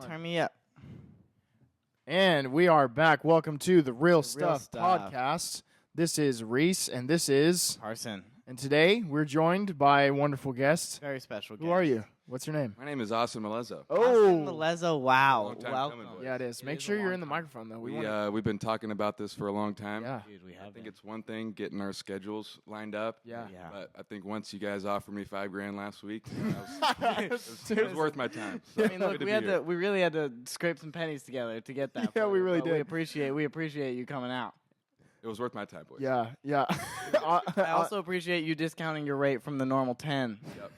Turn me up. And we are back. Welcome to the Real Stuff Podcast. This is Reese, and this is Carson. And today we're joined by a wonderful guest. Very special guest. Who are you? What's your name? My name is Austin Molezzo. Austin Molezzo. Wow. Long time Welcome. coming, boys. Yeah, it is. Make is sure a you're long in the time. microphone, though. We've been talking about this for a long time. Yeah. Dude, we I have think it's one thing getting our schedules lined up. Yeah. Yeah. But I think once you guys offered me $5,000 last week, it was worth my time. So I mean, look, good to we be had here. we really had to scrape some pennies together to get that. Yeah, for we you, really but did. We appreciate you coming out. It was worth my time, boys. Yeah, yeah. I also appreciate you discounting your rate from the normal 10. Yep.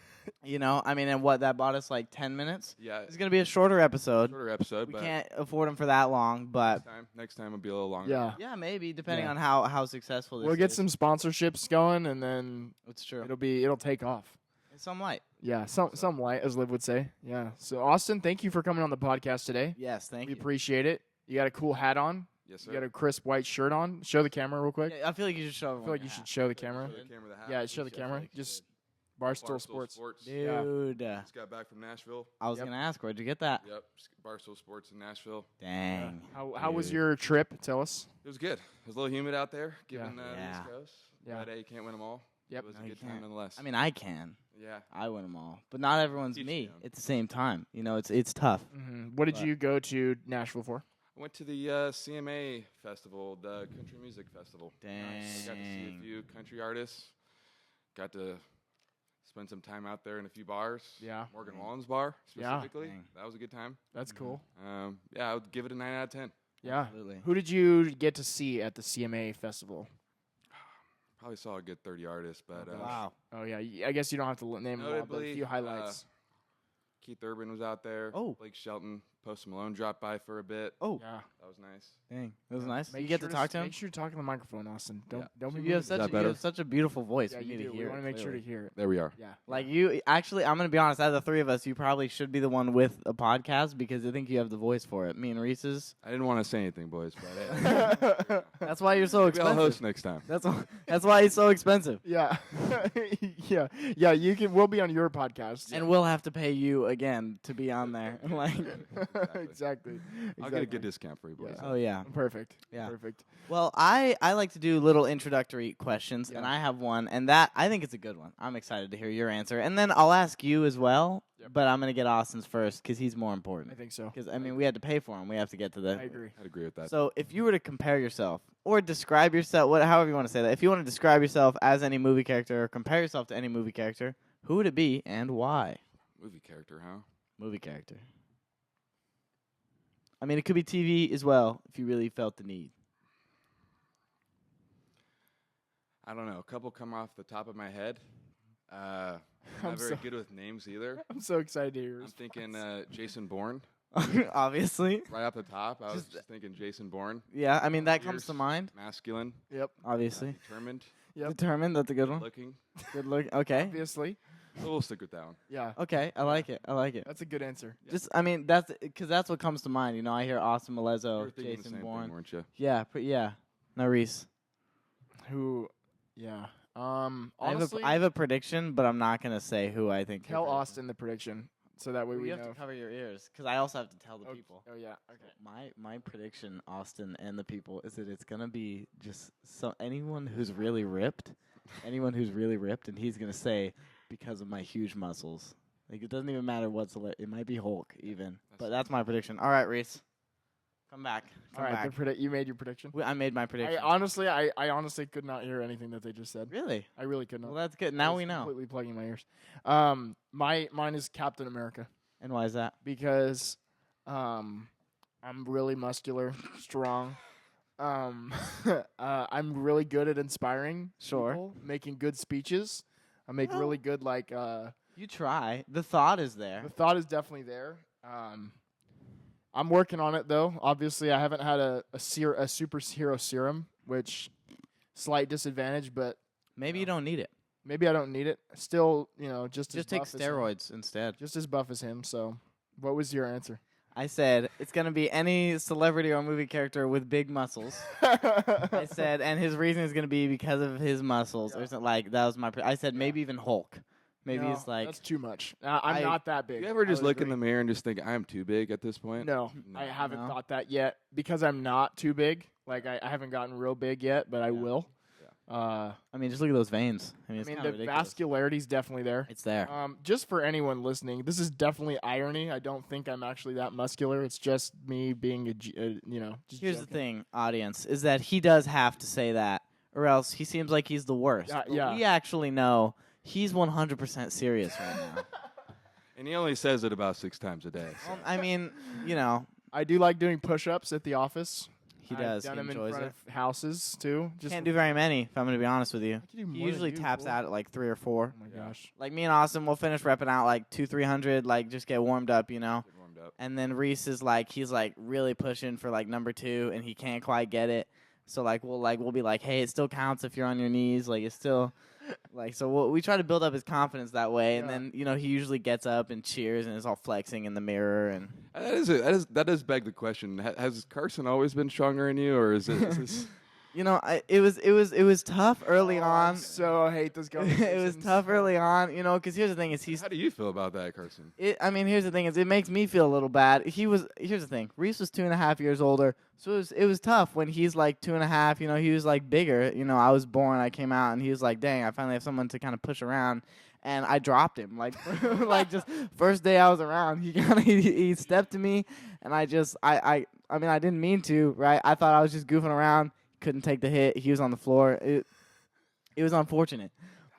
You know, I mean, and what that bought us like 10 minutes. Yeah. It's gonna be a shorter episode. Shorter episode, We but can't afford them for that long, but next time will be a little longer. yeah. yeah, maybe depending Yeah. on how successful this We'll get is. some sponsorships going, and then It's true. it'll take off. Some light. Yeah, some light, as Liv would say. Yeah. So Austin, thank you for coming on the podcast today. Yes, thank We you. appreciate it. You got a cool hat on. Yes, sir. You got a crisp white shirt on. Show the camera real quick. Yeah, I feel like you should show I everyone. feel like you your should hat. show the camera. Show the camera the hat. Yeah, show the I feel camera. like you Just Barstool Sports. Yeah. Dude, Just got back from Nashville. I was Yep. gonna ask, where'd you get that? Yep. Barstool Sports in Nashville. Dang. How was Dude. your trip? Tell us. It was good. It was a little humid out there, given the Yeah. East Coast. Yeah. But hey, you can't win them all. Yep. It was No, a you good time can't. nonetheless. I mean, I can. yeah. I win them all, but not everyone's Teach me them. at the same time. You know, it's tough. What did But- you go to Nashville for? I went to the CMA festival, the Country Music Festival. Dang. I got to see a few country artists. Got to spend some time out there in a few bars. Yeah. Morgan Dang. Wallen's bar, Yeah. specifically. Dang. That was a good time. That's cool. Yeah, I would give it a 9 out of 10. Yeah. Absolutely. Who did you get to see at the CMA festival? Probably saw a good 30 artists, but Wow. Oh yeah, I guess you don't have to name them all, but a Notably, few highlights. Keith Urban was out there. Oh. Blake Shelton, Post Malone dropped by for a bit. Oh, Yeah. That was nice. dang, that was nice. Make You get sure to talk to him. Make sure you talk in the microphone, Austin. Don't Yeah. don't be You have moving. such that you better? have such a beautiful voice. Yeah, we you need do. to We hear. want to it make sure to clearly. hear it. There we are. Yeah. Like you, actually, I'm gonna be honest. Out of the three of us, you probably should be the one with a podcast because I think you have the voice for it. Me and Reese's. I didn't want to say anything, boys, but hey, That's why you're so maybe I'll expensive. host next time. That's why he's so expensive. Yeah. yeah. You can. We'll be on your podcast. And we'll have to pay you again to be on there. Like, exactly. I'll get a good discount for you, boys. oh yeah. Perfect. Yeah. Perfect. Well, I like to do little introductory questions, and Yeah. I have one, and that I think it's a good one. I'm excited to hear your answer, and then I'll ask you as well. Yep. But I'm gonna get Austin's first because he's more I important. think so. Because I mean, we had to pay for him. We have to get to the. I agree. I'd agree with that. So, if you were to compare yourself or describe yourself, however you want to say that, if you want to describe yourself as any movie character or compare yourself to any movie character, who would it be and why? Movie character, huh? Movie character. I mean, it could be TV as well if you really felt the need. I don't know. A couple come off the top of my head. I'm I'm not very so- good with names either. I'm so excited to hear yours. I'm thinking Jason Bourne. Obviously. Right off the top, I was Just- just thinking Jason Bourne. Yeah, I mean, that comes to Fierce, mind, Masculine, Yep. obviously. determined, Yep. Determined, that's a good one. looking. Good look. Okay. Obviously. So we'll stick with that one. Yeah. Okay, I like it. I like it. That's a good answer. Just, I mean, that's because that's what comes to mind. You know, I hear Austin You Molezzo, were thinking the Jason same Bourne. thing, weren't you? Yeah, yeah. No, Reese. Who? Yeah. I Honestly, have a prediction, but I'm not gonna say who I think. tell your prediction- Austin the prediction so that way Well, we you know. have to cover your ears because I also have to tell the Oh, people. Oh yeah. Okay. My prediction, Austin and the people, is that it's gonna be just anyone who's really ripped, and he's gonna say because of my huge muscles. Like it doesn't even matter what's it might be Hulk even, but that's my prediction. All right, Reese, come back. All right. You made your prediction. I made my prediction. I honestly could not hear anything that they just said. Really? I really could not. Well, that's good. I Now was we know. Completely plugging my ears. Mine is Captain America And why is that? because, I'm really muscular, strong. I'm really good at inspiring. Sure. people, making good speeches. I make Well- really good like. You try. The thought is there. The thought is definitely there. I'm working on it though. Obviously, I haven't had a superhero serum, which slight disadvantage, but Maybe you don't need it. maybe I don't need it. Still, just as Just take buff as him. steroids instead. Just as buff as him. So, what was your answer? I said it's gonna be any celebrity or movie character with big muscles. I said, and his reason is gonna be because of his muscles, or something like that was my. I said maybe even Hulk. Maybe No, he's like, that's too much. I'm I- not that Do big. you ever I just would look in agree. the mirror and just think I'm too big at this point? No, No. I haven't No? thought that yet because I'm not too big. Like I haven't gotten real big yet, but I will. I mean, just look at those veins. I mean, I it's mean, kind the of ridiculous. vascularity's definitely there. It's there. Just for anyone listening, this is definitely irony. I don't think I'm actually that muscular. It's just me being just Here's the joking. thing, audience, is that he does have to say that, or else he seems like he's the worst. But yeah. we actually know he's 100% serious right now. And he only says it about 6 times a day. so. I mean, I do like doing push-ups at the office. he does. I've done He them in enjoys front it. of houses too. Just Can't do very many, if I'm going to be honest with you. I can do He more than usually you, taps fool. out at like 3 or 4. Oh my Yeah. gosh. Like me and Austin, we'll finish repping out like 200-300, like just get warmed up, Get warmed up. And then Reese is like, he's like really pushing for like number 2, and he can't quite get it. So we'll be like, hey, it still counts if you're on your knees. Like it's still, like so we try to build up his confidence that way, and Yeah. then he usually gets up and cheers and is all flexing in the mirror and. That does beg the question. Has Carson always been stronger than you, or is this? It was tough early Oh, on. So I hate this conversation. It was tough early on, because here's the thing is he's. How do you feel about that, Carson? Here's the thing is it makes me feel a little bad. Here's the thing. Reese was 2.5 years older, so it was tough when he's like 2.5. He was like bigger. I was born, I came out, and he was like, dang, I finally have someone to kind of push around. And I dropped him, like just first day I was around, he stepped to me, and I didn't mean to, right? I thought I was just goofing around, couldn't take the hit. He was on the floor. It was unfortunate,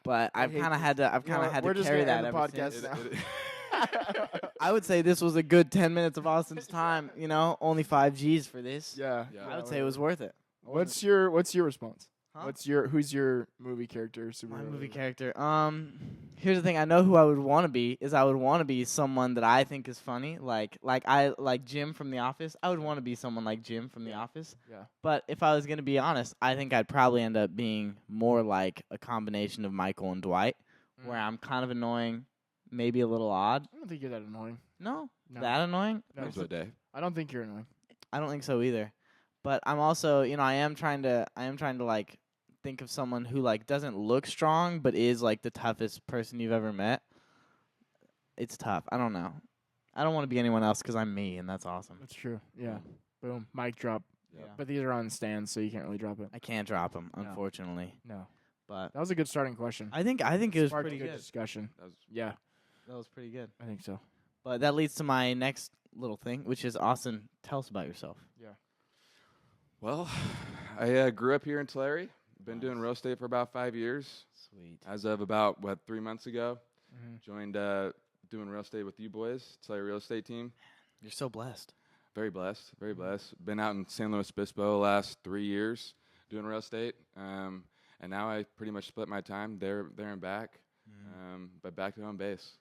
but I've hate kind of had to we're just carry gonna that end the ever podcast since. now. I would say this was a good 10 minutes of Austin's time. Only 5 G's for this. Yeah. Yeah. I would say it was worth it. What's your response? Huh? Who's your movie character? My superhero? movie character. Here's the thing. I know who I would want to be. I would want to be someone that I think is funny, like Jim from The Office. I would want to be someone like Jim from The Office. Yeah. But if I was gonna be honest, I think I'd probably end up being more like a combination of Michael and Dwight, where I'm kind of annoying, maybe a little odd. I don't think you're that annoying. No, No. that annoying. No. Depends what day. I don't think you're annoying. I don't think so either. But I'm also, I am trying to like think of someone who like doesn't look strong but is like the toughest person you've ever met. It's tough. I don't know. I don't want to be anyone else because I'm me, and that's awesome. That's true. Yeah. Boom. Mic drop. Yeah. But these are on stands, so you can't really drop it. I can't drop them, No. unfortunately. No. But That was a good starting question. I think it was Sparked pretty a good good. discussion. That was Yeah, That was pretty good. I think so. But that leads to my next little thing, which is Austin. Tell us about yourself. Well, I grew up here in Tulare. Been doing Nice. real estate for about 5 years. Sweet. As of about 3 months ago, Mhm. joined doing real estate with you boys, Tulare real estate team. You're so blessed. Very blessed, very blessed. Been out in San Luis Obispo the last 3 years doing real estate, and now I pretty much split my time there and back, but back to home base,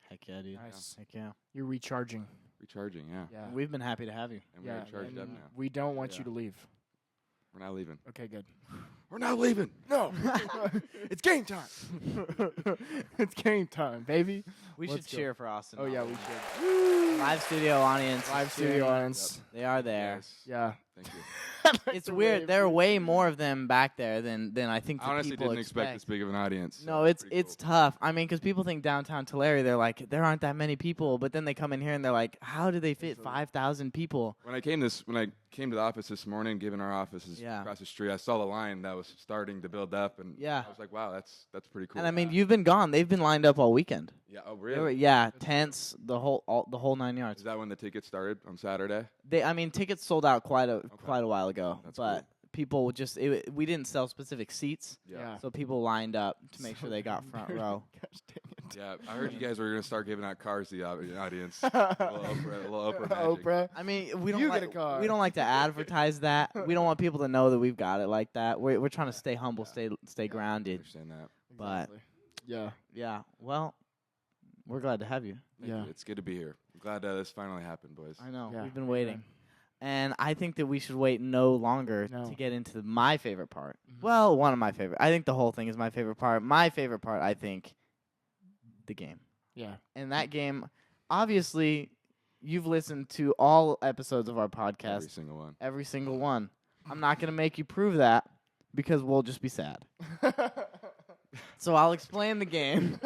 Heck yeah, dude. Nice. Heck yeah. You're recharging. recharging. Yeah, Yeah. We've been happy to have you. and Yeah. we're charged up and now. we don't want Yeah. you to leave. We're not leaving. Okay, good. We're not leaving. No. It's game time. It's game time, baby. We Let's should go. cheer for Austin. Oh, yeah, Austin. we should. Live studio audience. Live is studio cheering. audience. They are there. Yes. Yeah. Thank you. It's The weird. wave. There are way more of them back there than I think I the honestly people didn't expect this big of an audience. so No, it's pretty cool. tough. I mean, because people think downtown Tulare, they're like, there aren't that many people, but then they come in here and they're like, how do they fit 5,000 people? When I came to the office this morning, given our office is Yeah. across the street, I saw the line that was starting to build up, and Yeah. I was like, wow, that's pretty cool. And I mean, you've been gone. They've been lined up all weekend. yeah, oh They really? were- yeah, tents, the whole 9 yards. Is that when the tickets started on Saturday? Tickets sold out quite a while ago, That's but people just we didn't sell specific seats, Yeah. so people lined up to make So sure they got front weird. row. Gosh dang it. Yeah, I heard you guys were gonna start giving out cars to the audience. a little Oprah magic. Oprah. I mean, we don't You like get a car. we don't like to advertise that. We don't want people to know that we've got it like that. We're trying to stay humble, Yeah. stay I grounded. understand that. But- Exactly. Yeah. Yeah. Well, we're glad to have you. Thank Yeah. you. It's good to be here. I'm glad this finally happened, boys. I know. Yeah. We've been waiting. And I think that we should wait no longer No. to get into my favorite part. Mhm. Well, one of my favorite. I think the whole thing is my favorite part. My favorite part, I think, the game. Yeah. And that game, obviously, you've listened to all episodes of our podcast, Every single one. every single one. I'm not going to make you prove that because we'll just be sad. So I'll explain the game.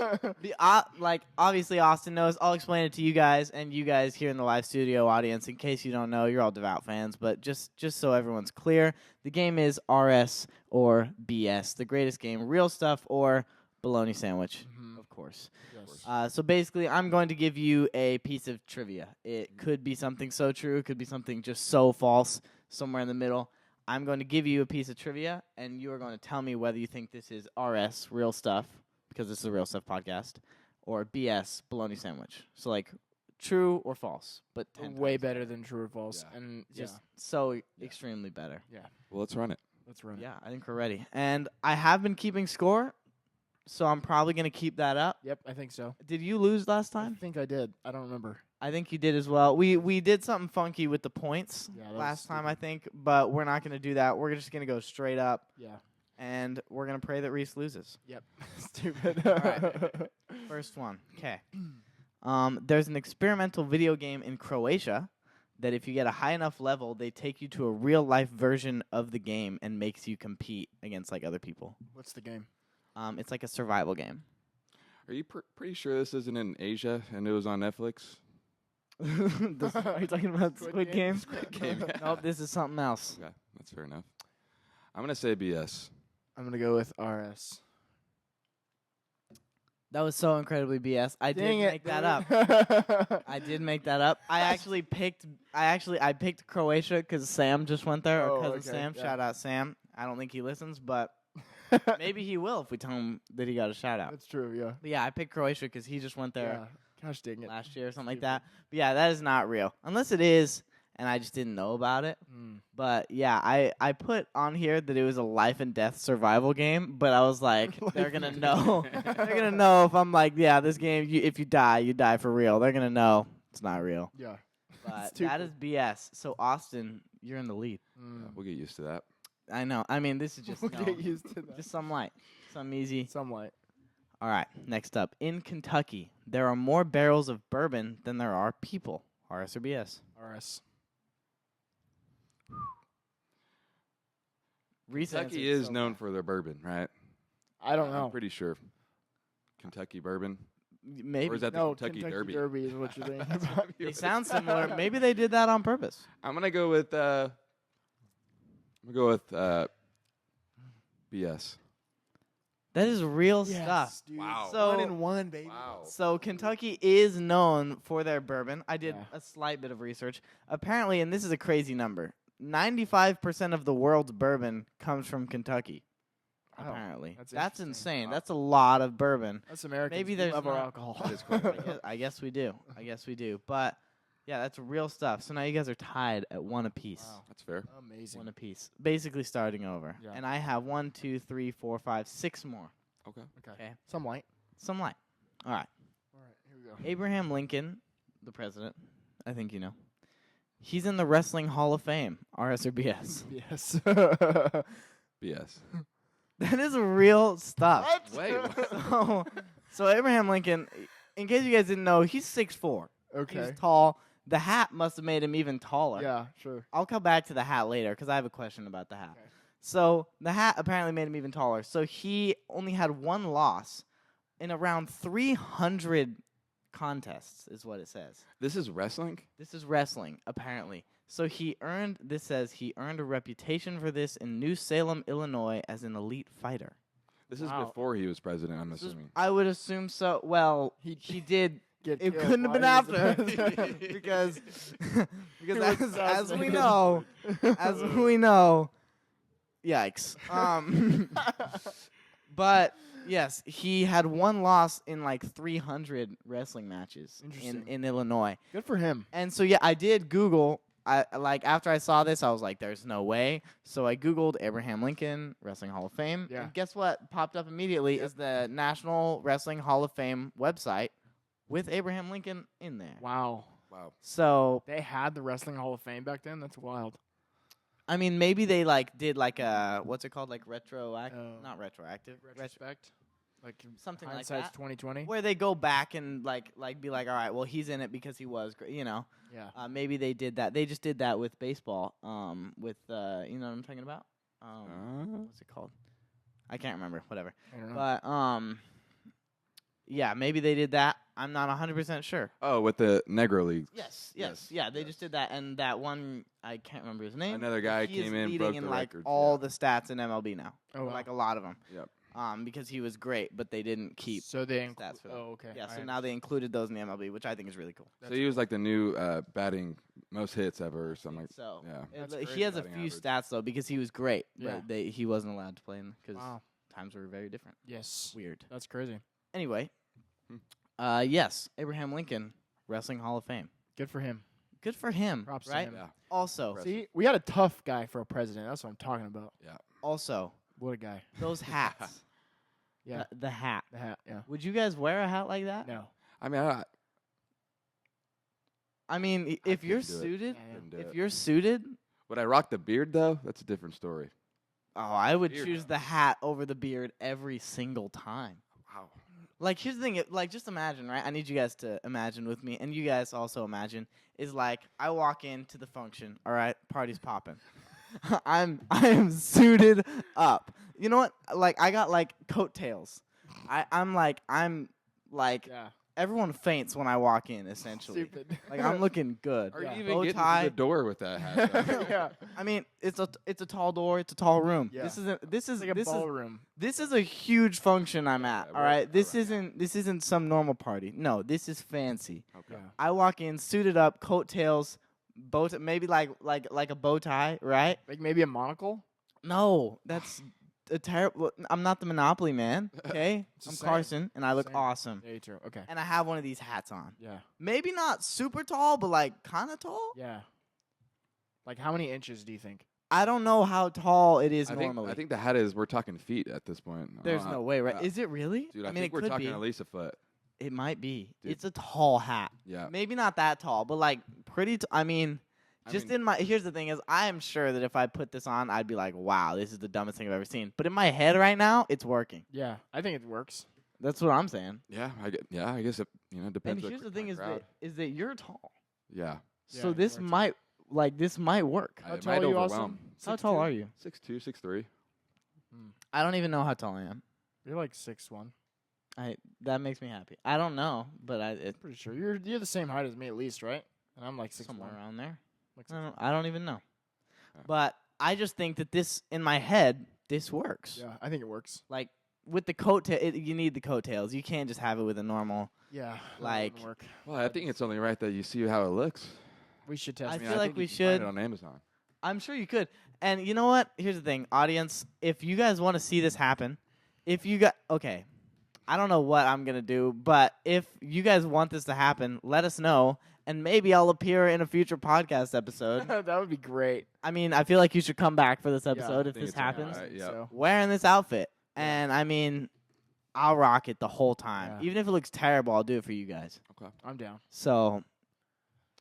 Obviously Austin knows. I'll explain it to you guys and you guys here in the live studio audience. In case you don't know, you're all devout fans, but just so everyone's clear, the game is RS or BS, the greatest game, real stuff or bologna sandwich, of course. Yes. So basically, I'm going to give you a piece of trivia. It could be something so true, it could be something just so false, somewhere in the middle. I'm going to give you a piece of trivia, and you are going to tell me whether you think this is RS, real stuff, because this is a real stuff podcast, or BS, bologna sandwich. So, like, true or false, but 10 Way times better than true or false. Yeah. And just so extremely better. Well, let's run it. Let's run it. Yeah, I think we're ready. And I have been keeping score, so I'm probably going to keep that up. Yep, I think so. Did you lose last I time? think I did. I don't remember. I think you did as well. We did something funky with the points Yeah, that was last time, stupid. I think, but we're not going to do that. We're just going to go straight up, Yeah. and we're going to pray that Reese loses. Yep. Stupid. Alright. First one. Okay. There's an experimental video game in Croatia that if you get a high enough level, they take you to a real-life version of the game and makes you compete against, like, other people. What's the game? It's like a survival game. Are you pretty sure this isn't in Asia and it was on Netflix? Are you talking about Squid Squid Game? Game? Squid Game, yeah. Nope, this is something else. Okay, that's fair enough. I'm gonna say BS. I'm going to go with RS. That was so incredibly BS. I did Dang it. make that up. up. I did make that up. I picked Croatia because Sam just went there. Oh, Our cousin okay, Sam. yeah. Shout out Sam. I don't think he listens, but maybe he will if we tell him that he got a shout out. That's true, yeah. But yeah, I picked Croatia because he just went there Yeah. Gosh dang it. last year or something like Stupid. that. But yeah, that is not real. Unless it is, and I just didn't know about it. Mm. But yeah, I put on here that it was a life and death survival game, but I was like, they're Life gonna and know. death. They're gonna know if I'm like, yeah, this game, if you die for real. They're gonna know it's not real. Yeah. But Stupid. that is BS. So Austin, you're in the lead. We'll get used to that. I know. I mean, this is just We'll no, get used to that. just some light, some easy. Somewhat. All right, next up, in Kentucky, there are more barrels of bourbon than there are people. RS or BS? RS. Recent Kentucky is known for their bourbon, right? I don't know. I'm pretty sure. Kentucky bourbon. maybe Or is that the No, Kentucky Derby? is what you're thinking about. they sound similar. Maybe they did that on purpose. I'm gonna go with. BS. That is real Yes, stuff. dude. Wow. So- 1-1, baby. Wow. So Kentucky is known for their bourbon. I did Yeah. a slight bit of research. Apparently, and this is a crazy number, 95% of the world's bourbon comes from Kentucky. Wow. Apparently. That's That's interesting. insane. Wow. That's a lot of bourbon. That's Americans. Maybe We there's love our not- alcohol. That is correct. I guess we do. I guess we do. But yeah, that's real stuff. So now you guys are tied at one apiece. Wow. That's fair. Amazing. One apiece. Basically starting over. Yeah. And I have 1, 2, 3, 4, 5, 6 more. Okay. Okay. Some light. Some light. All right. All right, here we go. Abraham Lincoln, the president, I think you know. He's in the Wrestling Hall of Fame. RS or BS? Yes. BS. That is real stuff. Wait. So Abraham Lincoln, in case you guys didn't know, he's 6'4". Okay. He's tall. The hat must have made him even taller. Yeah, sure. I'll come back to the hat later because I have a question about the hat. Okay. So the hat apparently made him even taller. So he only had one loss in around 300 contests, is what it says. This is wrestling. This is wrestling, apparently. So this says he earned a reputation for this in New Salem, Illinois as an elite fighter. This is Wow. before he was president. I'm This is- assuming. I would assume so. Well, He he did. Get It killed couldn't have been while he was after the president. because He was as we assassinated. know, as we know, yikes. But yes, he had one loss in like 300 wrestling matches Interesting. in Illinois. Good for him. And so yeah, I did Google. After I saw this, I was like, "There's no way." So I Googled Abraham Lincoln Wrestling Hall of Fame. Yeah. And guess what? Popped up immediately is the National Wrestling Hall of Fame website with Abraham Lincoln in there. Wow. Wow. So They had the Wrestling Hall of Fame back then? That's wild. I mean, maybe they did a what's it called, like not retroactive, Retrospect? Like something like hindsight's that, 2020? where they go back and be like, all right, well, he's in it because he was great, Yeah. Maybe they did that. They just did that with baseball. With you know what I'm talking about? What's it called? I can't remember. Whatever. I don't know. But yeah, maybe they did that. I'm not 100% sure. Oh, with the Negro Leagues. Yes. Yes, Yeah, they yes. just did that, and that one I can't remember his name. Another but guy he is came in, leading broke in the like records, all yeah. the stats in MLB now. Oh, wow. Like a lot of them. Yep. Because he was great, but they didn't keep So they stats for that. Oh, okay. Yeah, I so now they included those in the MLB, which I think is really cool. So he was like the new batting most hits ever or something like that. So Yeah. That's he crazy. has a Batting few average. stats though because he was great, Yeah. but he wasn't allowed to play because Wow. times were very different. Yes. Weird. That's crazy. Anyway, Hmm. yes, Abraham Lincoln, Wrestling Hall of Fame. Good for him. Good for him, Props to right? him. Yeah. Also, Impressive. See, we had a tough guy for a president. That's what I'm talking about. also What a guy. those hats. Yeah. The hat. The hat. Yeah. Would you guys wear a hat like that? No. I mean, I mean, if you're couldn't do it. suited, Yeah, couldn't do if it. you're suited, Would I rock the beard though? That's a different story. oh, I would Beard. choose the hat over the beard every single time. Wow. Like, here's the thing. Like, just imagine, right? I need you guys to imagine with me, and you guys also imagine. Is like, I walk into the function, all right? Party's popping. I am suited up. You know what? Like, I got, like, coattails. I'm like, Yeah. everyone faints when I walk in, essentially. Stupid. Like, I'm looking good. Are Yeah. you even Bow getting tie. to the door with that hat? though? Yeah. I mean, it's a tall door. It's a tall room. Yeah. This is It's like a ballroom. this is a huge function I'm at. Yeah, All right, this alright. isn't some normal party. No, this is fancy. Okay. Yeah. I walk in suited up, coattails, maybe like a bow tie, right? Like maybe a monocle. No, that's a terrible. I'm not the Monopoly man. Okay, It's the I'm same. Carson, and I look Same. awesome. Yeah, true. Okay. And I have one of these hats on. Yeah. Maybe not super tall, but like kind of tall. Yeah. Like how many inches do you think? I don't know how tall it is I normally. think the hat is. We're talking feet at this point. There's no way, right? yeah. Is it really? Dude, I mean, think it we're could talking be. at least a foot. It might be. Dude. It's a tall hat. Yeah. Maybe not that tall, but like pretty. I mean, I just mean- in my. Here's the thing: is I am sure that if I put this on, I'd be like, "Wow, this is the dumbest thing I've ever seen." But in my head right now, it's working. Yeah, I think it works. That's what I'm saying. Yeah. I guess it. And Depends. here's the thing: is crowd. that you're tall, Yeah. so Yeah, this you are might this might work. How It tall might are you, overwhelm. Austin? How tall are you? 6'2", 6'3". I don't even know how tall I am. You're like 6'1". That makes me happy. I don't know, but it's Pretty sure you're the same height as me at least, right? And I'm like 6'1". somewhere around there. Like I don't even know. Yeah. But I just think that this in my head this works. Yeah, I think it works. Like with the coattail, you need the coattails. You can't just have it with a normal. Yeah, that Like- wouldn't work. Well, I think it's only right that you see how it looks. We should test. I it. feel like think we you can find should. it on Amazon. I'm sure you could. And you know what? Here's the thing, audience. If you guys want to see this happen, if you got okay, I don't know what I'm gonna do, but if you guys want this to happen, let us know, and maybe I'll appear in a future podcast episode. that would be great. I mean, I feel like you should come back for this episode I if think this it's alright. happens. Yeah. So, Wearing this outfit, and I mean, I'll rock it the whole time. Yeah. Even if it looks terrible, I'll do it for you guys. I'm down. So,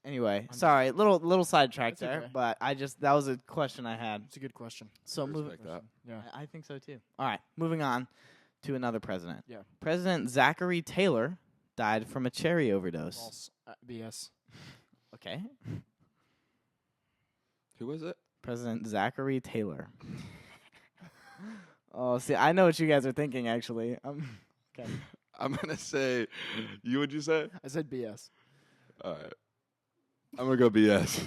anyway, I'm sorry, little sidetrack That's there, okay. but that was a question I had. It's a good question. So Respect moving, that. Yeah. I think so too. All right, moving on to another president. Yeah. President Zachary Taylor died from a cherry overdose. False. BS. Okay, Who was it? President Zachary Taylor. Oh, see, I know what you guys are thinking. Actually, okay. I'm gonna say. Would you say? I said BS. All right. I'm gonna go BS.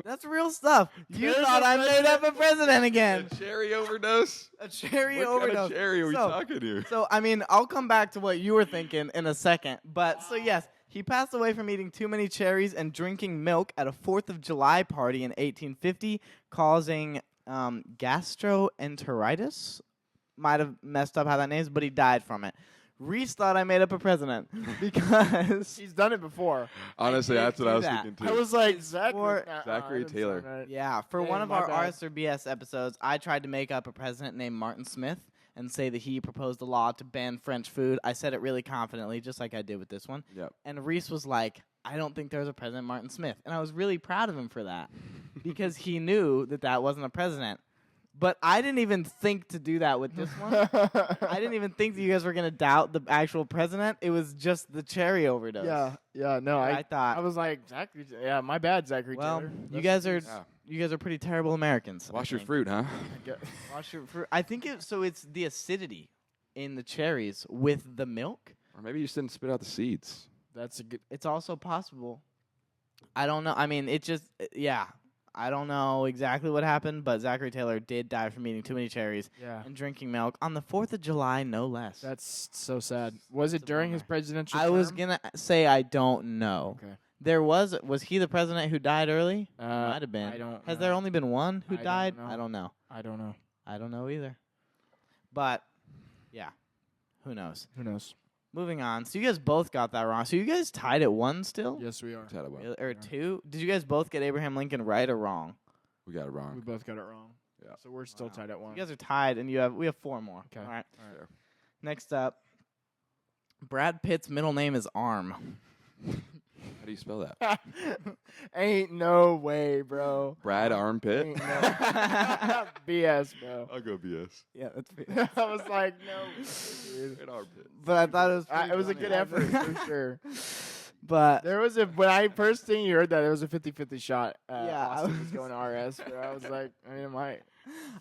That's real stuff. You There's thought a I made up a president again. A cherry overdose? A cherry What overdose. kind of cherry are we So- talking here? So, I mean, I'll come back to what you were thinking in a second. But, so yes, he passed away from eating too many cherries and drinking milk at a 4th of July party in 1850, causing gastroenteritis. Might have messed up how that name is, but he died from it. Reese thought I made up a president because, He's done it before. Honestly, did that's what I do was that. thinking I too. was like Zachary. for- Zachary Taylor. yeah, for Yeah, one of my our bad. Arts or BS episodes, I tried to make up a president named Martin Smith and say that he proposed a law to ban French food. I said it really confidently, just like I did with this one. Yep. And Reese was like, I don't think there's a President Martin Smith. And I was really proud of him for that because he knew that wasn't a president. But I didn't even think to do that with this one. I didn't even think that you guys were gonna doubt the actual president. It was just the cherry overdose. Yeah. No, I thought. I was like, Zachary. Yeah, my bad, Zachary Well, Taylor. you guys are Yeah. you guys are pretty terrible Americans. Wash I your think. fruit, huh? Wash your fruit. I think it's the acidity in the cherries with the milk. Or maybe you just didn't spit out the seeds. That's a good. It's also possible. I don't know. I mean, yeah. I don't know exactly what happened, but Zachary Taylor did die from eating too many cherries Yeah. and drinking milk on the 4th of July, no less. That's so sad. Was It's it a during his bummer. presidential I term? was going to say I don't know. Okay. There was he the president who died early? Might have been. I don't Has know. there only been one who I don't died? know. I don't know. I don't know. I don't know either. But, yeah. Who knows? Who knows? Moving on. So you guys both got that wrong. So you guys tied at 1 still? Yes, we are. Just had it well. Really? Or Yeah. 2? Did you guys both get Abraham Lincoln right or wrong? We got it We wrong. both got it wrong. Yeah. So we're still tied at 1. You guys are tied, and we have 4 more. Okay. All right. All right. Next up, Brad Pitt's middle name is Arm. How do you spell that? Ain't no way, bro. Brad Armpit? Ain't no BS, bro. I'll go BS. Yeah, that's. I was like, no, dude. Brad Armpit. But I thought it was. It was a pretty good funny. effort for sure. But There was when I first thing you heard that, there was a 50-50 shot. Yeah, I Austin was was- going RS, bro. I was like, I mean, it might.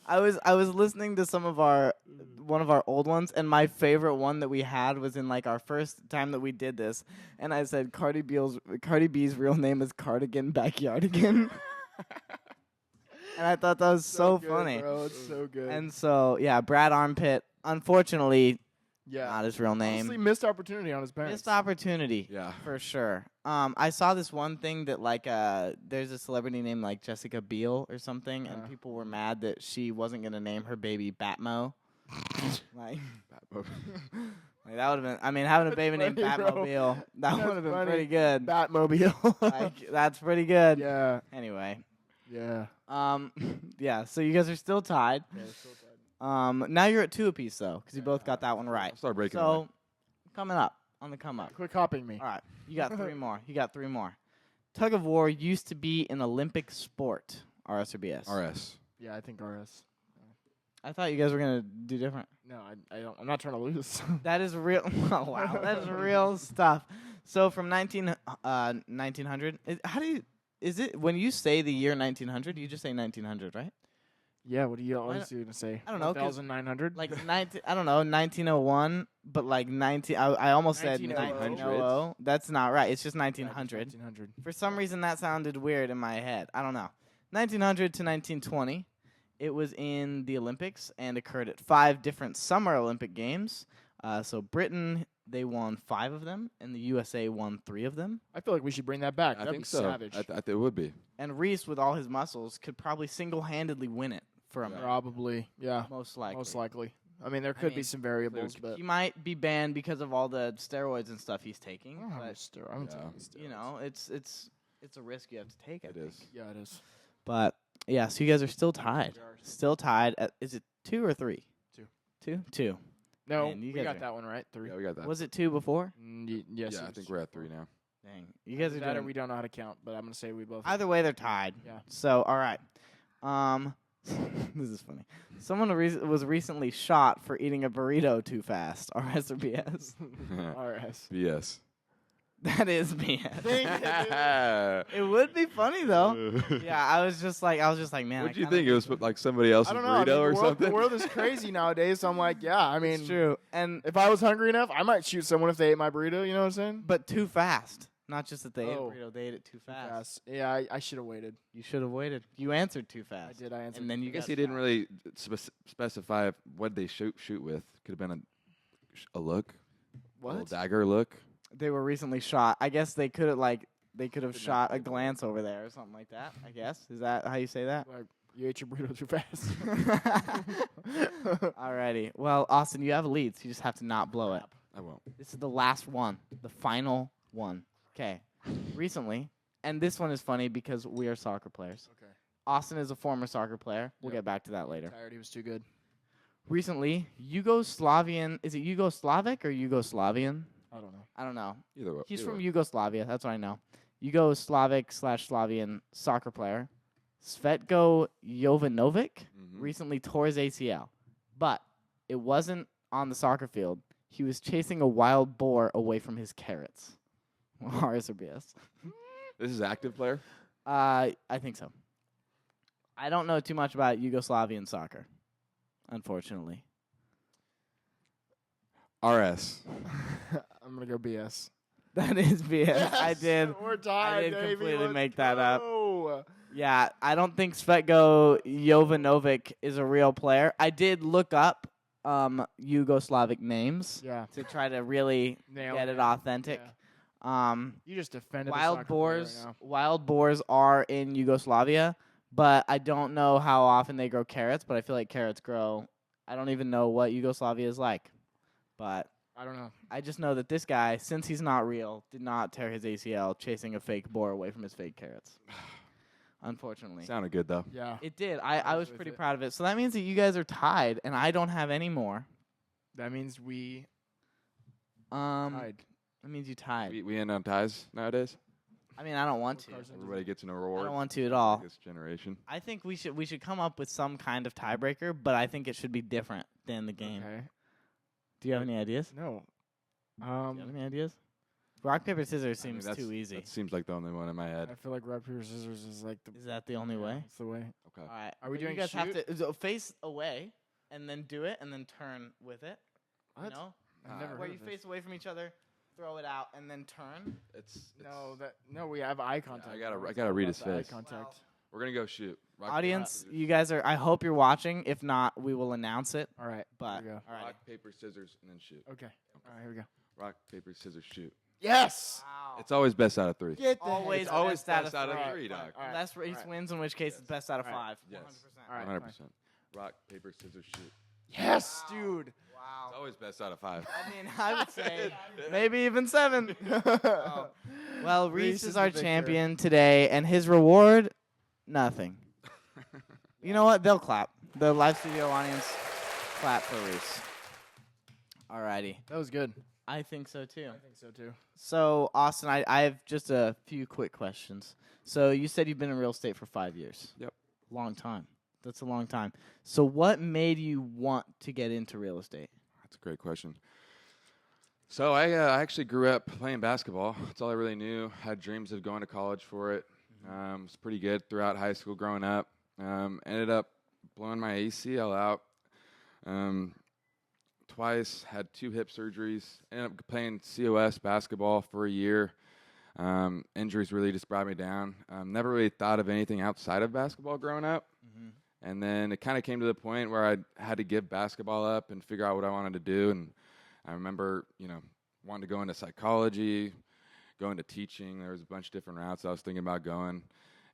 I was listening to one of our old ones, and my favorite one that we had was in like our first time that we did this, and I said Cardi B's real name is Cardigan Backyardigan. And I thought that was so good, funny. bro. It's so good. And so yeah, Brad Armpit, unfortunately, yeah, not his real name. honestly, missed opportunity on his parents. Missed opportunity. Yeah. For sure. I saw this one thing that like there's a celebrity named like Jessica Biel or something, and people were mad that she wasn't gonna name her baby Batmo. like, like that would have been. I mean, having a That's baby named funny, bro. Batmobile, that That's would have been funny. pretty good. Batmobile. Like that's pretty good. yeah, Anyway, yeah. yeah. So you guys are still tied. Now you're at 2 apiece though, because you both got that one right. I'll start breaking So coming up on the come up. Quit copying me. All right, you got 3 more. You got 3 more. Tug of war used to be an Olympic sport. RS or BS? RS. Yeah, I think RS. I thought you guys were gonna do different. No, I don't. I'm not trying to lose. That is real. Oh, wow, that is real stuff. So from 1900. Is it when you say the year 1900? You just say 1900, right? yeah. What are you Why always going to say? I don't know, 'cause 1,900. Like 19. I don't know, 1901. But like 19. I almost said 1900. 1900. That's not right. It's just Yeah, just 1900. 1900. For some reason, that sounded weird in my head. I don't know. 1900 to 1920, it was in the Olympics and occurred at 5 different Summer Olympic Games. So Britain, they won 5 of them, and the USA won 3 of them. I feel like we should bring that back. I That'd think be so. savage. I think it would be. And Reese, with all his muscles, could probably single-handedly win it for America. Probably. Yeah. Most likely. Most likely. I mean, there could be mean, some variables, but He might be banned because of all the steroids and stuff he's taking. I'm But taking steroids. you know, it's a risk you have to take. I It think. is. Yeah, it is. But yeah, so you guys are still tied. Still tied. Is it 2 or 3? 2. 2. No, Man, you we guys got are- that one right. 3. Yeah, we got that. Was it 2 before? Yes. yeah, it I was think we're at 3 now. Dang, you guys are that or doing. we don't know how to count, but I'm gonna say we both. Either way, they're tied. Yeah. So all right. This is funny. Someone was recently shot for eating a burrito too fast. RS or BS? RS. BS. That is BS. Dang it, It would be funny though. Yeah, I was just like, man. What'd I you kinda think? It was like somebody else's I don't know. I mean, burrito or the something? world is crazy nowadays, so I'm like, yeah. I mean, It's true. And if I was hungry enough, I might shoot someone if they ate my burrito. You know what I'm saying? but too fast. Not just that they ate a Oh. burrito, they ate it too fast. Fast. Yeah, I should have waited. You should have waited. You answered too fast. I did. I answered. And then you I guess got he didn't really specify what they shoot with. Could have been a look, a little what? dagger look. They were recently shot. I guess they could have shot a glance over there or something like that. I guess is that how you say that? Like you ate your burrito too fast. Alrighty. Well, Austin, you have a lead, so you just have to not blow it. I won't. This is the last one, the final one. Okay. Recently, and this one is funny because we are soccer players. Okay. Austin is a former soccer player. We'll Yep. get back to that later. Tired. He was too good. Recently, Yugoslavian. Is it Yugoslavic or Yugoslavian? I don't know. I don't know. Either way. He's either from way. Yugoslavia. That's what I know. Yugoslavic/Slavian soccer player Svetko Jovanovic Mhm. recently tore his ACL, but it wasn't on the soccer field. He was chasing a wild boar away from his carrots. RS or BS? This is active player. I think so. I don't know too much about Yugoslavian soccer, unfortunately. RS. I'm gonna go BS. That is BS. I did. We're tied, I did baby. completely Let's make that up. go. Yeah, I don't think Svetko Jovanovic is a real player. I did look up Yugoslavic names Yeah. to try to really Nail get it. it authentic. You just defended the Wild soccer player boars, right now. wild boars are in Yugoslavia, but I don't know how often they grow carrots. But I feel like carrots grow. I don't even know what Yugoslavia is like, but I don't know. I just know that this guy, since he's not real, did not tear his ACL chasing a fake boar away from his fake carrots. Unfortunately. Sounded good though. Yeah. It did. I was with pretty it. proud of it. So that means that you guys are tied, and I don't have any more. That means we That tied. means you tied. We end on ties nowadays. I mean, I don't want to. Carson Everybody gets an I reward. don't want to at all. This generation. I think we should come up with some kind of tiebreaker, but I think it should be different than the game. Okay. Do you have any ideas? No. Do you have any ideas? Rock paper scissors I mean, seems that's- too easy. That seems like the only one in my head. I feel like rock paper scissors is like the. Is that the only way? It's the way. Okay. All right. Are we But doing You guys have shoot? to face away, and then do it, and then turn with it. What? No. I've never Where heard you of this. face away from each other, throw it out, and then turn. No, we have eye contact. I gotta- bro. I It's gotta all read about his the eye face. contact. We're gonna go shoot. Rock, paper, Audience, scissors. you guys are. I hope you're watching. If not, we will announce it. All right. But Here we go. all right. Rock, paper, scissors, and then shoot. Okay. All right. Here we go. Rock, paper, scissors, shoot. Yes. Wow. It's always best out of 3. Get the Always It's always best best out out of of three. 3, dog. All right. Best race All right. wins, in which case it's best out of All right. 5. Yes. 100%. All right. 100%. Rock, paper, scissors, shoot. Yes, dude. Wow. It's always best out of 5. I mean, I would say maybe even 7. Oh. Well, Reese Reese is is our the victor. champion today, and his reward, nothing. You know what? They'll clap. The live studio audience, clap for Reese. Alrighty. That was good. I think so too. I think so too. So, Austin, I have just a few quick questions. So, you said you've been in real estate for 5 years. Yep. Long time. That's a long time. So, what made you want to get into real estate? That's a great question. So I actually grew up playing basketball. That's all I really knew. Had dreams of going to college for it. Was pretty good throughout high school growing up. Ended up blowing my ACL out twice. Had 2 hip surgeries. Ended up playing COS basketball for a year. Injuries really just brought me down. Never really thought of anything outside of basketball growing up. And then it kind of came to the point where I had to give basketball up and figure out what I wanted to do. And I remember, wanting to go into psychology, go into teaching. There was a bunch of different routes I was thinking about going.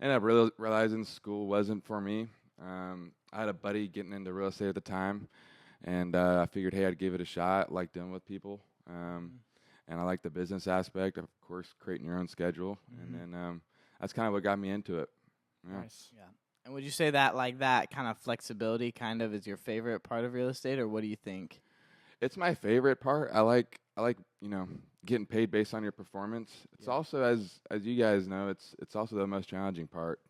Ended up realizing school wasn't for me. I had a buddy getting into real estate at the time, and I figured, hey, I'd give it a shot. Like dealing with people, and I like the business aspect, of course, creating your own schedule. And then that's kind of what got me into it. Yeah. Nice. Yeah. And would you say that that kind of flexibility kind of is your favorite part of real estate, or what do you think? It's my favorite part. I like getting paid based on your performance. It's also, as you guys know, it's also the most challenging part.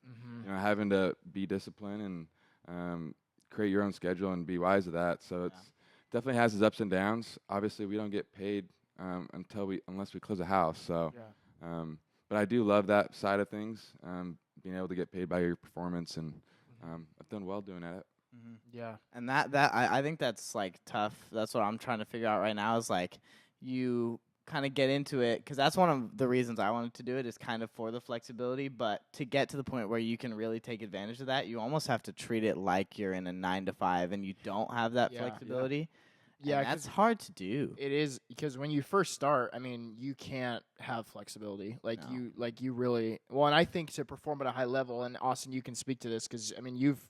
Having to be disciplined and create your own schedule and be wise to that. So it's definitely has its ups and downs. Obviously, we don't get paid unless we close a house. So, but I do love that side of things. Being able to get paid by your performance, and I've done well doing it. Yeah. And that I think that's like tough. That's what I'm trying to figure out right now is like you kind of get into it because that's one of the reasons I wanted to do it is kind of for the flexibility. But to get to the point where you can really take advantage of that, you almost have to treat it like you're in a 9 to 5 and you don't have that flexibility. Yeah, And that's hard to do. It is because when you first start, I mean, you can't have flexibility. No. You really well. And I think to perform at a high level, and Austin, you can speak to this because I mean, you've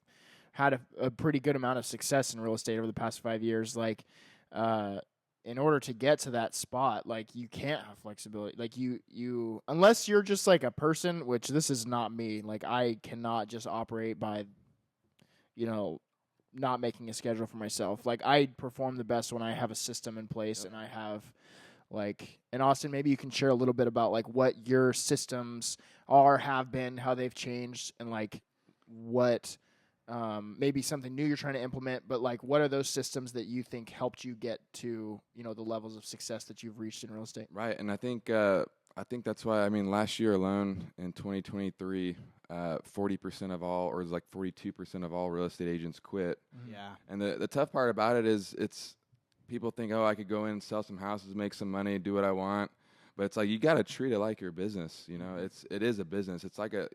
had a pretty good amount of success in real estate over the past 5 years. Like, in order to get to that spot, like you can't have flexibility. Like you unless you're just like a person, which this is not me. Like I cannot just operate by, not making a schedule for myself. Like I perform the best when I have a system in place and I have and Austin, maybe you can share a little bit about like what your systems have been, how they've changed, and like what maybe something new you're trying to implement, but like what are those systems that you think helped you get to, you know, the levels of success that you've reached in real estate? Right, and I think that's why, I mean, last year alone in 2023, 40% of all, or it was like 42% of all real estate agents quit. Yeah. And the tough part about it is it's people think, oh, I could go in and sell some houses, make some money, do what I want. But it's like you got to treat it like your business. You know, it is a business. It's like if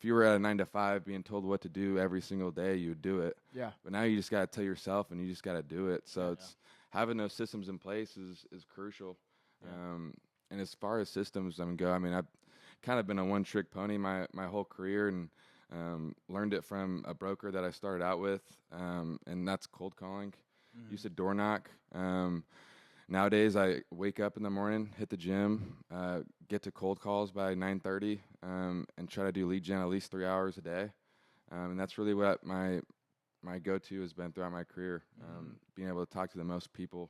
you were at a 9 to 5 being told what to do every single day, you would do it. Yeah. But now you just got to tell yourself, and you just got to do it. So it's having those systems in place is crucial. Yeah. And as far as systems go, I mean, I've kind of been a one-trick pony my whole career, and learned it from a broker that I started out with, and that's cold calling. Used to door knock. Nowadays, I wake up in the morning, hit the gym, get to cold calls by 9:30, and try to do lead gen at least 3 hours a day. And that's really what my go-to has been throughout my career, being able to talk to the most people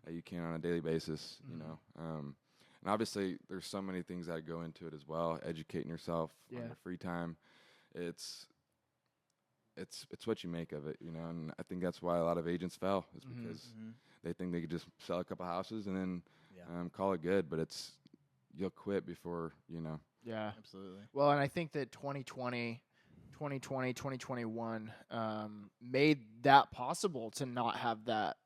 that you can on a daily basis, you know. And obviously, there's so many things that go into it as well. Educating yourself on your free time, it's what you make of it, you know. And I think that's why a lot of agents fail, is because they think they could just sell a couple houses and then call it good. But you'll quit before, you know. Yeah, Absolutely. well, and I think that 2020, 2021 made that possible to not have that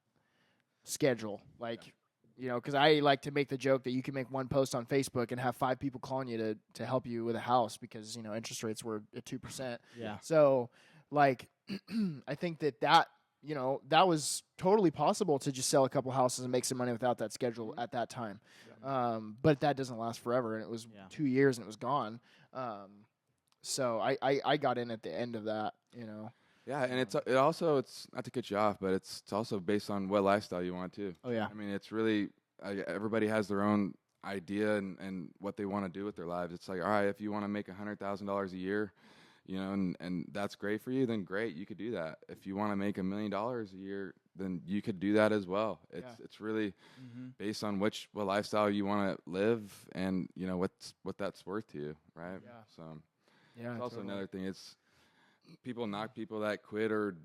schedule. Like, you know, because I like to make the joke that you can make one post on Facebook and have 5 people calling you to help you with a house because, you know, interest rates were at 2%. Yeah. So, like, I think that you know, that was totally possible to just sell a couple houses and make some money without that schedule at that time. But that doesn't last forever, and it was 2 years and it was gone. So I got in at the end of that, you know. Yeah, and it's not to cut you off, but it's also based on what lifestyle you want too. Oh yeah. I mean, it's really everybody has their own idea and what they want to do with their lives. It's like, all right, if you want to make $100,000 a year, you know, and that's great for you, then great, you could do that. If you want to make $1 million a year, then you could do that as well. It's really based on what lifestyle you want to live, and you know what that's worth to you, right? Yeah. So Yeah. it's also totally. another thing. It's people knock people that quit or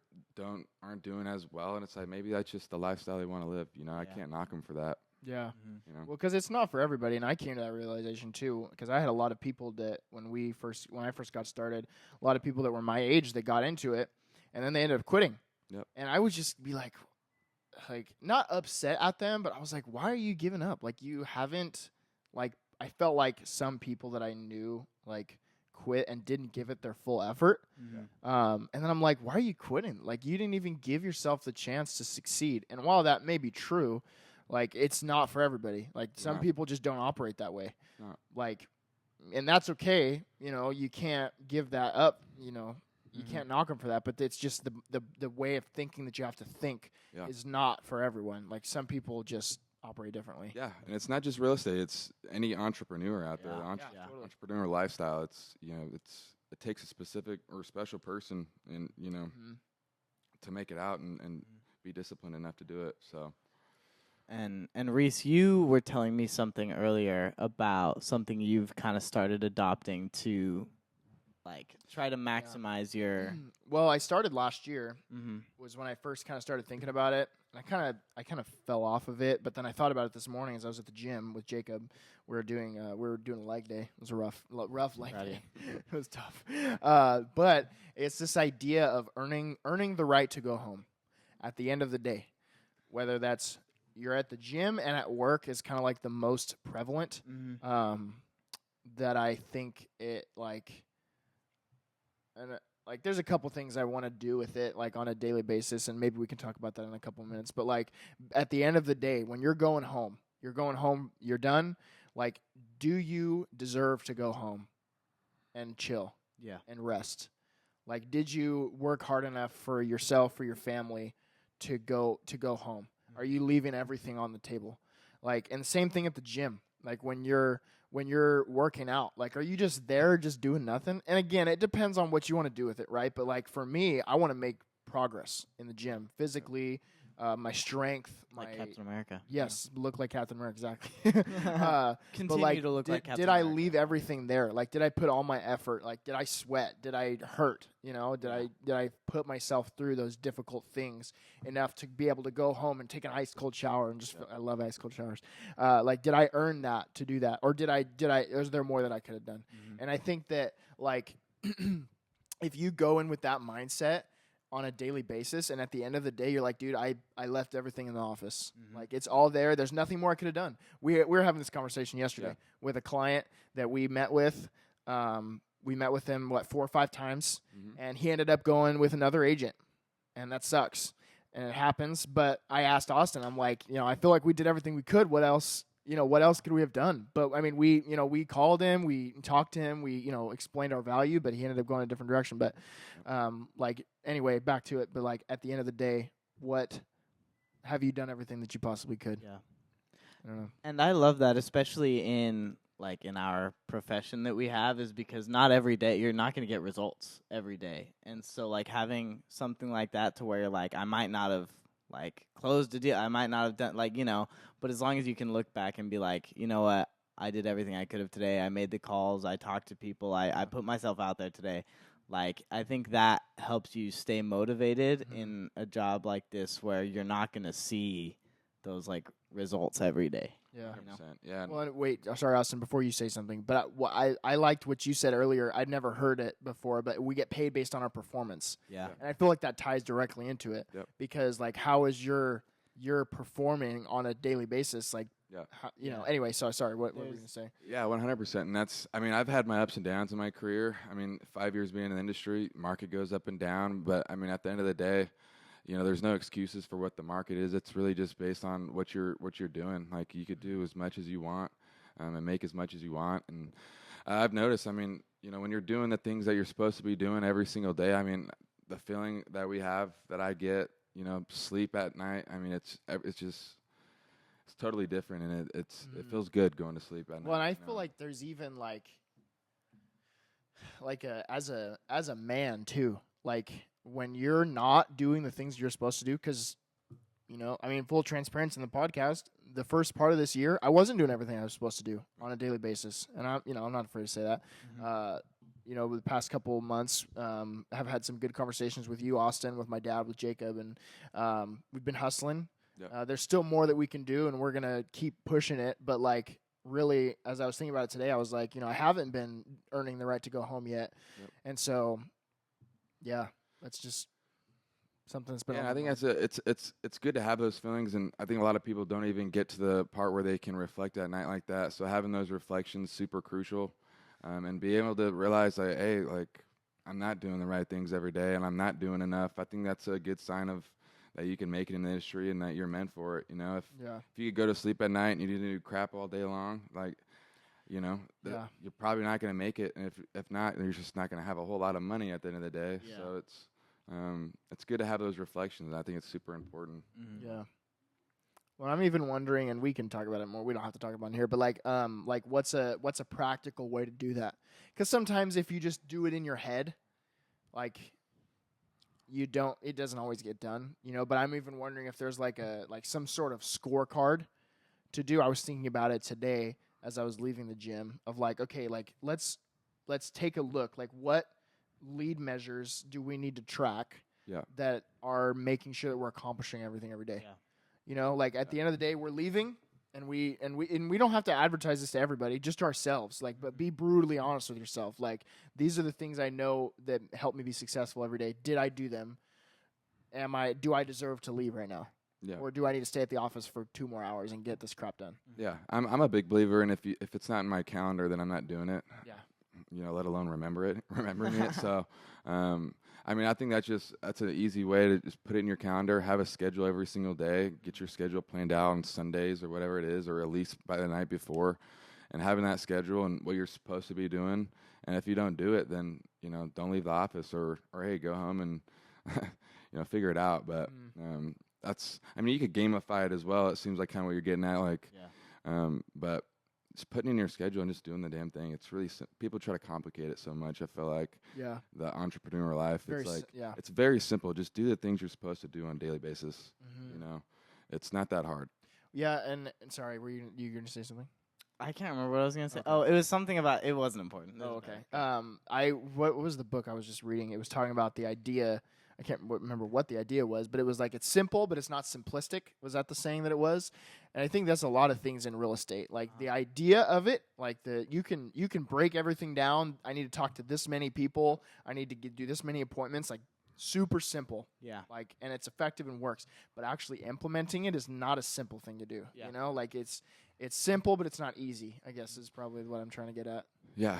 aren't doing as well, and it's like maybe that's just the lifestyle they want to live. You know, I can't knock them for that. Yeah. You know, Well, because it's not for everybody, and I came to that realization too. Because I had a lot of people that when I first got started, a lot of people that were my age that got into it, and then they ended up quitting. Yep. And I would just be like not upset at them, but I was like, why are you giving up? Like you haven't, like I felt like some people that I knew like quit and didn't give it their full effort. And then I'm like, why are you quitting? Like you didn't even give yourself the chance to succeed. And while that may be true, like it's not for everybody. Like some people just don't operate that way. Like, and that's okay. You know, you can't give that up. You know, you can't knock them for that. But it's just the way of thinking that you have to think is not for everyone. Like some people just operate differently. Yeah, and it's not just real estate. It's any entrepreneur out there. The totally. entrepreneur lifestyle. It's it takes a specific or special person, and to make it out and be disciplined enough to do it. So. And Reese, you were telling me something earlier about something you've kind of started adopting to, like, try to maximize your. Well, I started last year. Was when I first kind of started thinking about it. And I kind of fell off of it, but then I thought about it this morning as I was at the gym with Jacob. We were doing a leg day. It was a rough leg day. It was tough. But it's this idea of earning the right to go home at the end of the day, whether that's you're at the gym and at work is kind of like the most prevalent. That I think it like there's a couple things I want to do with it like on a daily basis, and maybe we can talk about that in a couple minutes. But like at the end of the day, when you're going home, you're done. Like, do you deserve to go home and chill? Yeah. And rest? Like, did you work hard enough for yourself, for your family to go home? Are you leaving everything on the table? Like, and the same thing at the gym. Like when you're working out, like, are you just there just doing nothing? And again, it depends on what you want to do with it, right? But like for me, I want to make progress in the gym physically, my strength, Like Captain America. Yes, look like Captain America, exactly. Continue like, to look like Captain Did I America. leave everything there? Like, did I put all my effort? Like, did I sweat? Did I hurt? You know, did I put myself through those difficult things enough to be able to go home and take an ice cold shower and just I love ice cold showers. Like, did I earn that to do that, or did I? Was there more that I could have done? Mm-hmm. And I think that like, if you go in with that mindset on a daily basis, and at the end of the day, you're like, dude, I left everything in the office. Mm-hmm. Like, it's all there. There's nothing more I could have done. We were having this conversation yesterday with a client that we met with. We met with him, 4 or 5 times, and he ended up going with another agent, and that sucks. And it happens, but I asked Austin, I'm like, I feel like we did everything we could. What else? What else could we have done? But I mean, we called him, we talked to him, we, explained our value, but he ended up going a different direction. But, anyway, back to it. But like at the end of the day, what have you done everything that you possibly could? Yeah. I don't know. And I love that, especially in our profession that we have, is because not every day you're not going to get results every day. And so like having something like that to where you're like, I might not have closed a deal. I might not have done but as long as you can look back and be like, you know what, I did everything I could have today. I made the calls. I talked to people. I put myself out there today. Like, I think that helps you stay motivated in a job like this where you're not going to see those results every day. Yeah. 100%. Yeah. Well, wait, sorry, Austin, before you say something, but I liked what you said earlier. I'd never heard it before, but we get paid based on our performance. Yeah. And I feel like that ties directly into it. Yep. Because how is your performing on a daily basis? Like, anyway, so sorry, what were you going to say? Yeah, 100%. And I've had my ups and downs in my career. 5 years being in the industry, market goes up and down. But, at the end of the day, there's no excuses for what the market is. It's really just based on what you're doing. Like, you could do as much as you want and make as much as you want. And I've noticed, when you're doing the things that you're supposed to be doing every single day, the feeling that we have, that I get, sleep at night, it's totally different, and it feels good going to sleep at night. Well, and I feel like there's even as a man too, like when you're not doing the things you're supposed to do, because full transparency in the podcast, the first part of this year, I wasn't doing everything I was supposed to do on a daily basis, and I'm not afraid to say that. Over the past couple of months, have had some good conversations with you, Austin, with my dad, with Jacob, and we've been hustling. Yep. There's still more that we can do, and we're going to keep pushing it. But, really, as I was thinking about it today, I was like, I haven't been earning the right to go home yet. Yep. And so, yeah, that's just something that's been on I my think mind. it's good to have those feelings, and I think a lot of people don't even get to the part where they can reflect at night like that. So having those reflections super crucial, and be able to realize hey, I'm not doing the right things every day, and I'm not doing enough. I think that's a good sign of that you can make it in the industry and that you're meant for it. If you could go to sleep at night and you didn't do crap all day long, you're probably not going to make it. And if not, you're just not going to have a whole lot of money at the end of the day. Yeah. So it's good to have those reflections. I think it's super important. Mm-hmm. Yeah. Well, I'm even wondering, and we can talk about it more. We don't have to talk about it here, but what's a practical way to do that? Because sometimes if you just do it in your head, it doesn't always get done, But I'm even wondering if there's some sort of scorecard to do. I was thinking about it today as I was leaving the gym of let's take a look. What lead measures do we need to track? Yeah. That are making sure that we're accomplishing everything every day. Yeah. At the end of the day, we're leaving, and we don't have to advertise this to everybody, just to ourselves. But be brutally honest with yourself. These are the things I know that help me be successful every day. Did I do them? Do I deserve to leave right now? Yeah. Or do I need to stay at the office for 2 more hours and get this crap done? Yeah. I'm a big believer in if it's not in my calendar, then I'm not doing it. Yeah. Let alone remembering it. So, I think that's an easy way to just put it in your calendar, have a schedule every single day, get your schedule planned out on Sundays or whatever it is, or at least by the night before, and having that schedule and what you're supposed to be doing. And if you don't do it, then, don't leave the office or hey, go home and, figure it out. But, you could gamify it as well. It seems like kind of what you're getting at, but just putting in your schedule and just doing the damn thing. It's really people try to complicate it so much. I feel like the entrepreneur life, it's very simple. Just do the things you're supposed to do on a daily basis. Mm-hmm. You know, it's not that hard. Yeah, and sorry, were you going to say something? I can't remember what I was gonna say. Okay. Oh, it was something about it wasn't important. Oh, okay. What was the book I was just reading? It was talking about the idea. I can't remember what the idea was, but it was like it's simple, but it's not simplistic. Was that the saying that it was? And I think that's a lot of things in real estate. Like the idea of it, like you can break everything down. I need to talk to this many people. I need to do this many appointments. Like super simple. Yeah. Like, and it's effective and works. But actually implementing it is not a simple thing to do. Yeah. You know, like it's simple, but it's not easy, I guess is probably what I'm trying to get at. Yeah,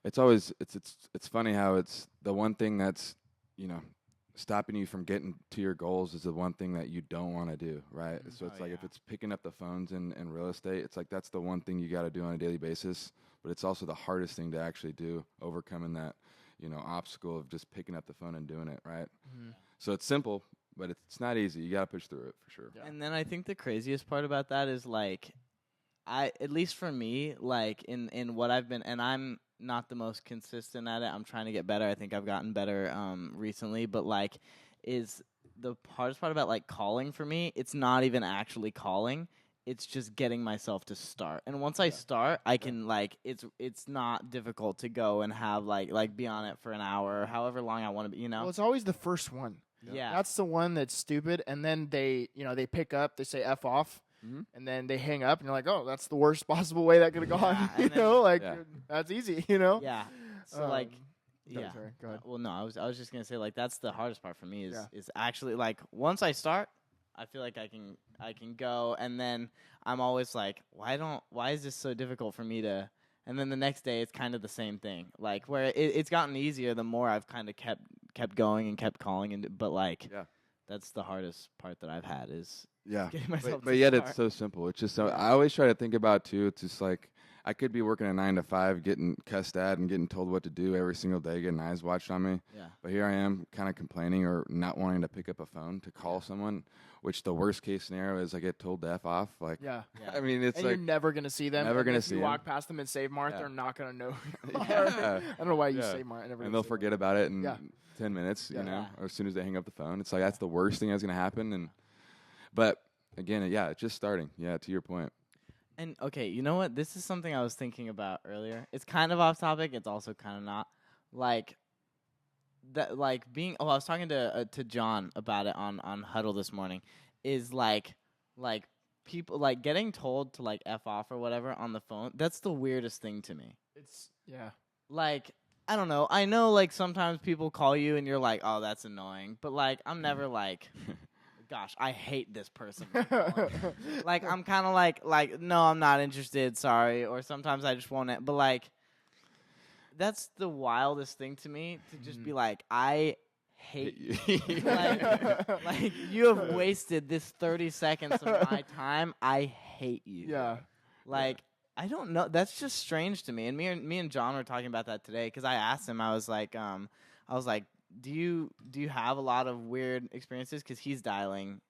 it's always it's funny how it's the one thing that's, you know, stopping you from getting to your goals is the one thing that you don't want to do, right? So it's like if it's picking up the phones in real estate, it's like that's the one thing you got to do on a daily basis, but it's also the hardest thing to actually do, overcoming that, you know, obstacle of just picking up the phone and doing it, right? So it's simple, but it's not easy. You got to push through it for sure. Yeah. And then I think the craziest part about that is like at least for me, like in what I've been, and I'm not the most consistent at it. I'm trying to get better. I think I've gotten better recently, but like is the hardest part about like calling for me, it's not even actually calling. It's just getting myself to start. And once I start, I can like it's not difficult to go and have like be on it for an hour or however long I want to be, you know. Well, it's always the first one. Yeah. That's the one that's stupid, and then they pick up, they say F off, and then they hang up, and you're like, oh, that's the worst possible way that could have gone. Yeah, you know, like that's easy. You know. Yeah. So like yeah. Sorry, go ahead. Well, no, I was just gonna say like that's the hardest part for me is actually like once I start, I feel like I can go, and then I'm always like, why is this so difficult for me to? And then the next day it's kind of the same thing, like where it's gotten easier the more I've kind of kept going and kept calling, but like that's the hardest part that I've had is getting myself. But yet it's so simple. It's just so I always try to think about too. It's just like I could be working a 9 to 5, getting cussed at and getting told what to do every single day, getting eyes watched on me. Yeah. But here I am, kind of complaining or not wanting to pick up a phone to call someone. Which the worst case scenario is I get told to F off. Like, I mean, it's and like you're never gonna see them. Never gonna if see you them. walk past them and Save Mart, they're not gonna know. Yeah. I don't know why you Save Mart. And they'll forget about it in 10 minutes, you know, or as soon as they hang up the phone. It's like that's the worst thing that's gonna happen. But again, it's just starting. Yeah, to your point. And okay, you know what? This is something I was thinking about earlier. It's kind of off topic. It's also kind of not. Like that, like being. Oh, I was talking to John about it on Huddle this morning. Is like people like getting told to like F off or whatever on the phone. That's the weirdest thing to me. It's Like I don't know. I know like sometimes people call you and you're like, oh, that's annoying. But like I'm never like. Gosh, I hate this person. Like I'm kind of like no, I'm not interested. Sorry. Or sometimes I just won't. But like, that's the wildest thing to me to just be like, I hate you. like you have wasted this 30 seconds of my time. I hate you. Yeah. Like I don't know. That's just strange to me. And me and John were talking about that today because I asked him. I was like. Do you have a lot of weird experiences? Because he's dialing,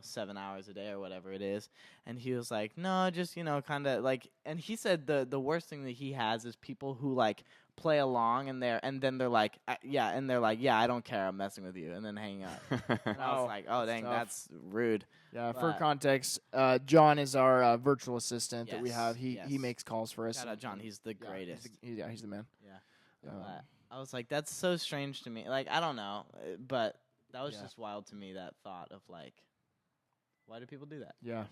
7 hours a day or whatever it is, and he was like, no, just kind of like. And he said the worst thing that he has is people who like play along and then they're like, yeah, I don't care, I'm messing with you, and then hang up. And I was like, oh dang, that's rude. Yeah, for context, John is our virtual assistant that we have. He makes calls for us. Shout out John, he's the greatest. He's the man. Yeah. I was like, that's so strange to me. Like, I don't know, but that was just wild to me, that thought of like, why do people do that? Yeah.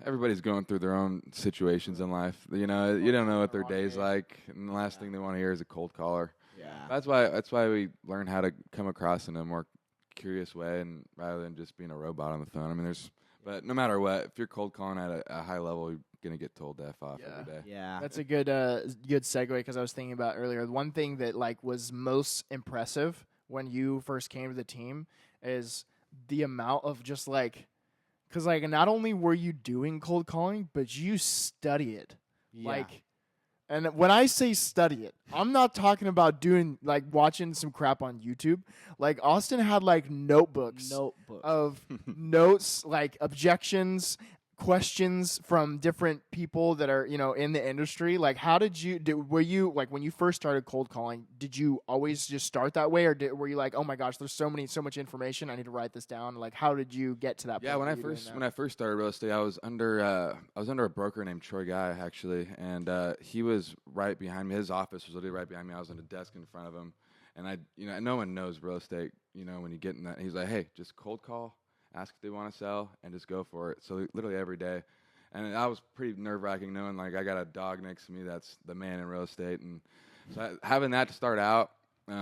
Everybody's going through their own situations in life. You know, you don't know what their day's like, and the last thing they want to hear is a cold caller. Yeah. That's why we learn how to come across in a more curious way, and rather than just being a robot on the phone. I mean, but no matter what, if you're cold calling at a high level, you're gonna get told to F off every day. Yeah. That's a good segue because I was thinking about earlier. One thing that like was most impressive when you first came to the team is the amount of just like, because like not only were you doing cold calling, but you study it. Yeah. Like, and when I say study it, I'm not talking about doing like watching some crap on YouTube. Like Austin had like notebooks of notes, like objections, questions from different people that are, in the industry? Like, how were you, like, when you first started cold calling, did you always just start that way? Or were you like, oh my gosh, there's so much information, I need to write this down? Like, how did you get to that point? Yeah, when I first started real estate, I was under a broker named Troy Guy, actually, and he was right behind me. His office was literally right behind me. I was on a desk in front of him, and no one knows real estate, when you get in that. He's like, hey, just cold call, ask if they want to sell, and just go for it. So literally every day, and I was pretty nerve-wracking knowing like I got a dog next to me that's the man in real estate, and so having that to start out,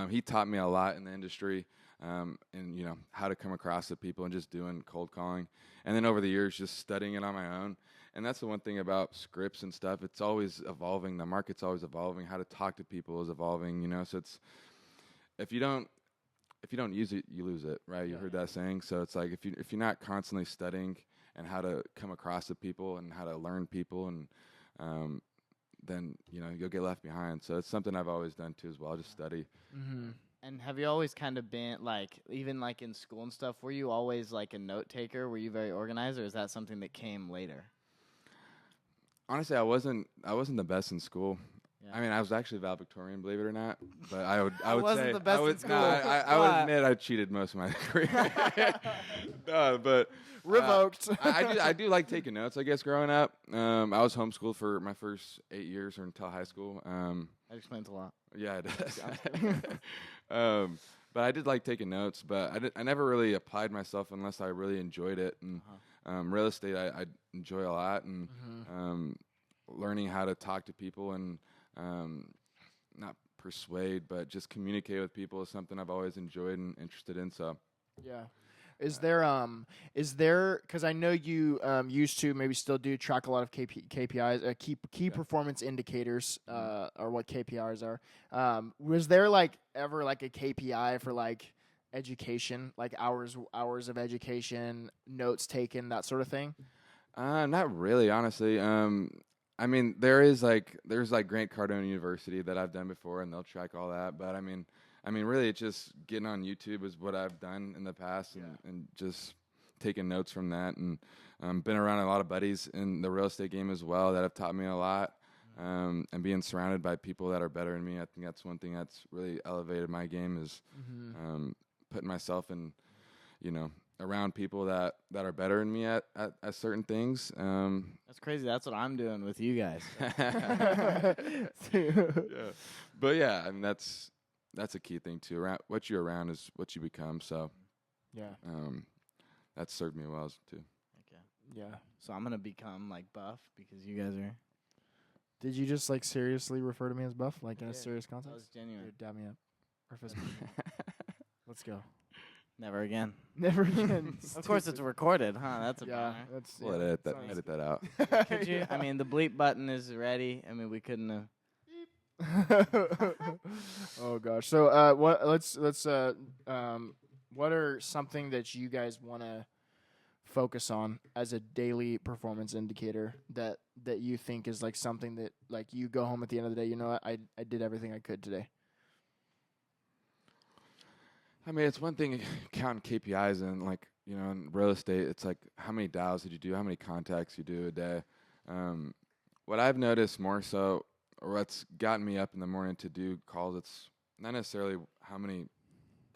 he taught me a lot in the industry. And how to come across the people and just doing cold calling, and then over the years just studying it on my own. And that's the one thing about scripts and stuff, it's always evolving. The market's always evolving. How to talk to people is evolving, so it's if you don't use it, you lose it, right? You heard that saying. So it's like if you're not constantly studying and how to come across the people and how to learn people, and then you'll get left behind. So it's something I've always done too as well, just study. Mm-hmm. And have you always kind of been like, even like in school and stuff, were you always like a note taker? Were you very organized, or is that something that came later? Honestly, I wasn't the best in school. Yeah. I mean, I was actually valedictorian, believe it or not. But I would wasn't say the best in school. I would admit I cheated most of my career. No, but revoked. I do like taking notes. I guess growing up, I was homeschooled for my first 8 years or until high school. That explains a lot. Yeah, it does. But I did like taking notes, but I never really applied myself unless I really enjoyed it. And real estate, I enjoy a lot, and learning how to talk to people and not persuade, but just communicate with people is something I've always enjoyed and interested in. So, yeah. Is there, because I know you used to, maybe still do, track a lot of KPIs, key performance indicators, or what KPIs are. Was there like ever like a KPI for like education, like hours of education, notes taken, that sort of thing? Not really, honestly. I mean, there's like Grant Cardone University that I've done before, and they'll track all that. But I mean, really, it's just getting on YouTube is what I've done in the past, and just taking notes from that, and been around a lot of buddies in the real estate game as well that have taught me a lot, and being surrounded by people that are better than me. I think that's one thing that's really elevated my game is putting myself in, around people that are better than me at certain things. That's crazy. That's what I'm doing with you guys. Yeah. But yeah, I mean that's a key thing too. What you're around is what you become. So yeah, that's served me well too. Okay. Yeah. So I'm gonna become like buff because you guys are. Did you just like seriously refer to me as buff, like in a serious That context? was genuine. Here, dab me up. Or fist bump me. Let's go. Never again. Never again. Of course, it's recorded, huh? That's a Yeah, bummer. that's. We'll edit that out. Could you? I mean, the bleep button is ready. I mean, we couldn't have. Oh gosh. So what are something that you guys want to focus on as a daily performance indicator that you think is like something that like you go home at the end of the day, I did everything I could today? I mean, it's one thing counting KPIs and like, in real estate, it's like how many dials did you do, how many contacts you do a day. What I've noticed more so, or what's gotten me up in the morning to do calls, it's not necessarily how many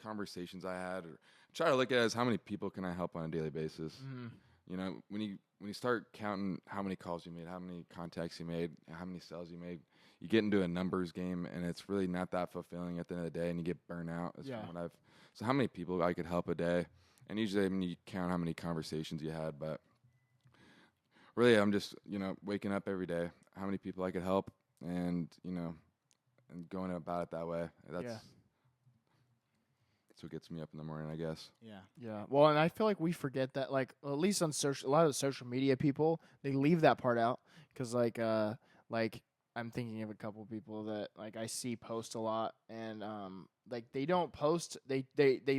conversations I had, or try to look at it as how many people can I help on a daily basis. Mm-hmm. When you start counting how many calls you made, how many contacts you made, how many sales you made, you get into a numbers game, and it's really not that fulfilling at the end of the day, and you get burnt out. So how many people I could help a day, and usually you count how many conversations you had, but really I'm just waking up every day, how many people I could help, and and going about it that way. That's what gets me up in the morning, I guess. Yeah. Well, and I feel like we forget that, like, at least on a lot of the social media people, they leave that part out because, like I'm thinking of a couple of people that like I see post a lot, and like they don't post. They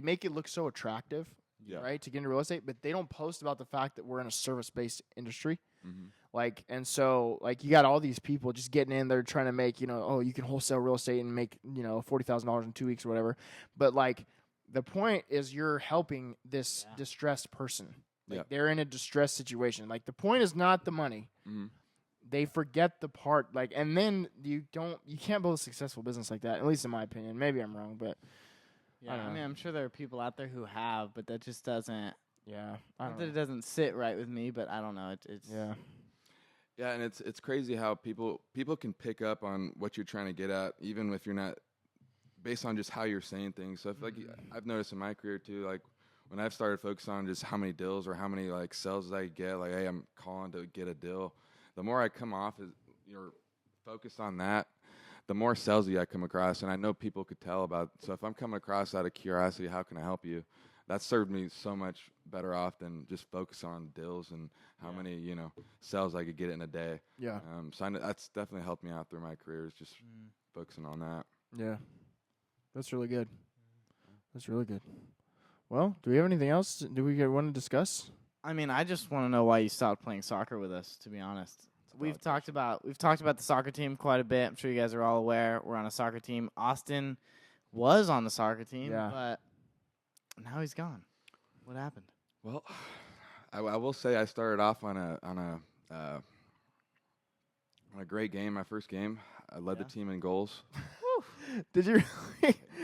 make it look so attractive, right, to get into real estate, but they don't post about the fact that we're in a service-based industry. Mm-hmm. Like, and so like you got all these people just getting in there trying to make you can wholesale real estate and make $40,000 in 2 weeks or whatever, but like the point is you're helping this distressed person. Like Yep. they're in a distressed situation. Like the point is not the money. Mhm. They forget the part. Like, and then you can't build a successful business like that. At least in my opinion. Maybe I'm wrong, but Yeah, I don't know. mean, I'm sure there are people out there who have, but that just doesn't. yeah, I Not don't that know. it doesn't sit right with me, but I don't know. It's Yeah, Yeah, and it's crazy how people can pick up on what you're trying to get at, even if you're not, based on just how you're saying things. So I feel like I've noticed in my career too, like when I've started focusing on just how many deals or how many like sales I get, like hey, I'm calling to get a deal. The more I come off as you're focused on that, the more salesy I come across, and I know people could tell about. So if I'm coming across out of curiosity, how can I help you? That served me so much better off than just focus on deals and how many sales I could get in a day. yeah, So that's definitely helped me out through my career is just focusing on that. yeah. That's really good. That's really good. Well, do we have anything else? Do we want to discuss? I mean, I just want to know why you stopped playing soccer with us. To be honest, we've talked about the soccer team quite a bit. I'm sure you guys are all aware. We're on a soccer team. Austin was on the soccer team, Yeah. but now he's gone. What happened? Well, I will say I started off on a great game. My first game, I led the team in goals. Did you?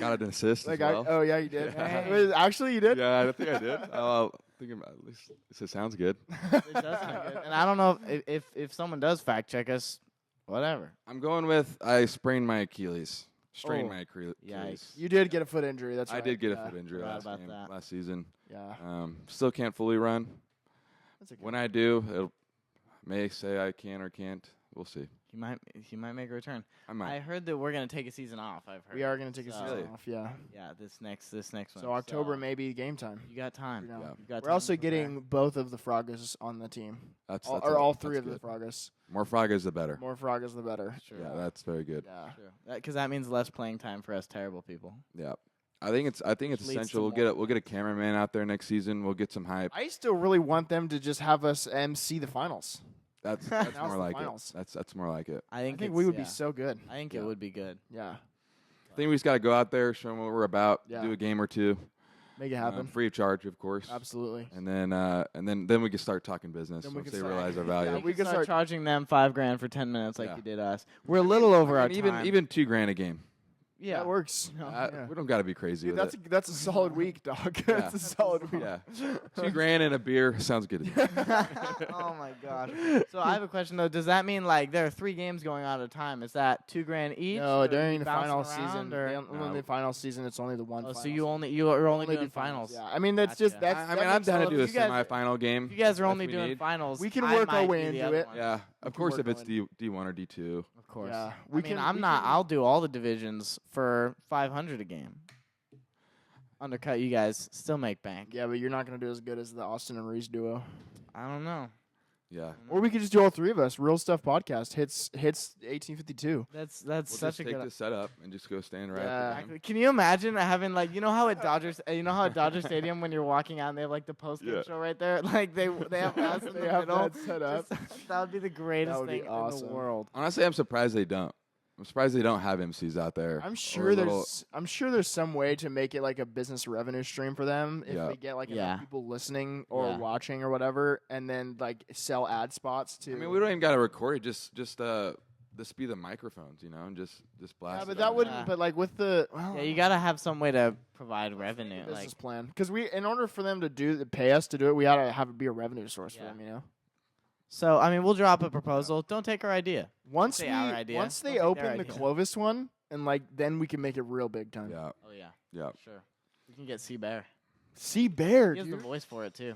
Got an assist like, as well. oh yeah, you did. Hey. Actually, you did. Yeah, I think I did. Thinking about at least it sounds good. It does sound good. And I don't know if someone does fact check us, whatever. I'm going with I sprained my Achilles. Strained Oh. my Achilles. Yikes. You did get a foot injury. That's I right. did get yeah. a foot injury Forgot last about game, that. last season. Yeah. Still can't fully run. That's okay. When I do, it may say I can or can't. We'll see. He might make a return. I might. I heard that we're gonna take a season off. I've heard. We are going to take a So- season Really? off. Yeah. Yeah, this next one. So October may be game time. You got time. You know. Yeah. You've got We're time also to prepare. getting both of the Frogas on the team, That's all three that's of the good. Frogas. More Fragas, the better. More Frogas, the better. True. Yeah, that's very good. Yeah. True. Because that means less playing time for us terrible people. Yeah, I think it's Which leads essential. to We'll get a cameraman out there next season. We'll get some hype. I still really want them to just have us MC the finals. That's Announce more the like finals. it. That's more like it. I I think, think it's- we would be yeah. so good. I think Yeah. it would be good. Yeah. I think we just got to go out there, show them what we're about, Yeah. do a game or two, Make it happen. free of charge, of course. Absolutely. And then we can start talking business Then we once can they start- realize our Yeah, value. we We can can start start- charging them $5,000 for 10 minutes like Yeah. you did us. We're a little over our even time. even $2,000 a game. yeah. That works. Yeah. We don't got to be crazy Dude, with that's a solid week, dog. That's a solid week. it. Yeah, $2,000 and a beer sounds good. To me. Oh my gosh. So I have a question though. Does that mean like there are 3 games going on at a time? Is that $2,000 each? No, or during you the bouncing final around, season, or- in the final season, it's only the one. Oh, final so you're season. only do doing finals. Yeah, I mean that's Gotcha. just that's. I that mean, I'm makes down to all do the- a if you guys- semifinal game. If you guys are if only we doing need. finals, We can I work our might way do the into other it. one. Yeah, of course, work if it's on D1 or D2. Of course. Yeah, I mean, I'm not. I'll do all the divisions for $500 a game. Undercut you guys, still make bank. Yeah, but you're not gonna do as good as the Austin and Reese duo. I don't know. Yeah, Or we could just do all three of us. Real Stuff Podcast hits 1852. That's we'll such just a take good. this setup and just go stand right. Yeah. at the Exactly. Can you imagine having like how at Dodgers at Dodger Stadium when you're walking out and they have like the post game Yeah. show right there, like they have us in the They have middle. that set up. That would be the greatest would be thing awesome. in the world. Honestly, I'm surprised they don't. I'm surprised they don't have MCs out there. I'm Or sure a little- I'm sure there's some way to make it like a business revenue stream for them if Yeah. they get like Yeah. enough people listening or Yeah. watching or whatever, and then like sell ad spots to. I mean, we don't even got to record it. Just be the microphones, and just blast. Yeah, it but on that there. wouldn't. Yeah. But like with the Yeah, you gotta have some way to provide revenue. business Like, plan, because in order for them to pay us to do it, we gotta have it be a revenue source for Yeah. them. so I mean, we'll drop a proposal. Don't take our idea. Once Say our idea. once they Don't take their open the idea. Clovis one, and then we can make it real big time. Yeah, Oh yeah, yeah. sure. We can get C Bear. See Bear, He has dude. the voice for it too.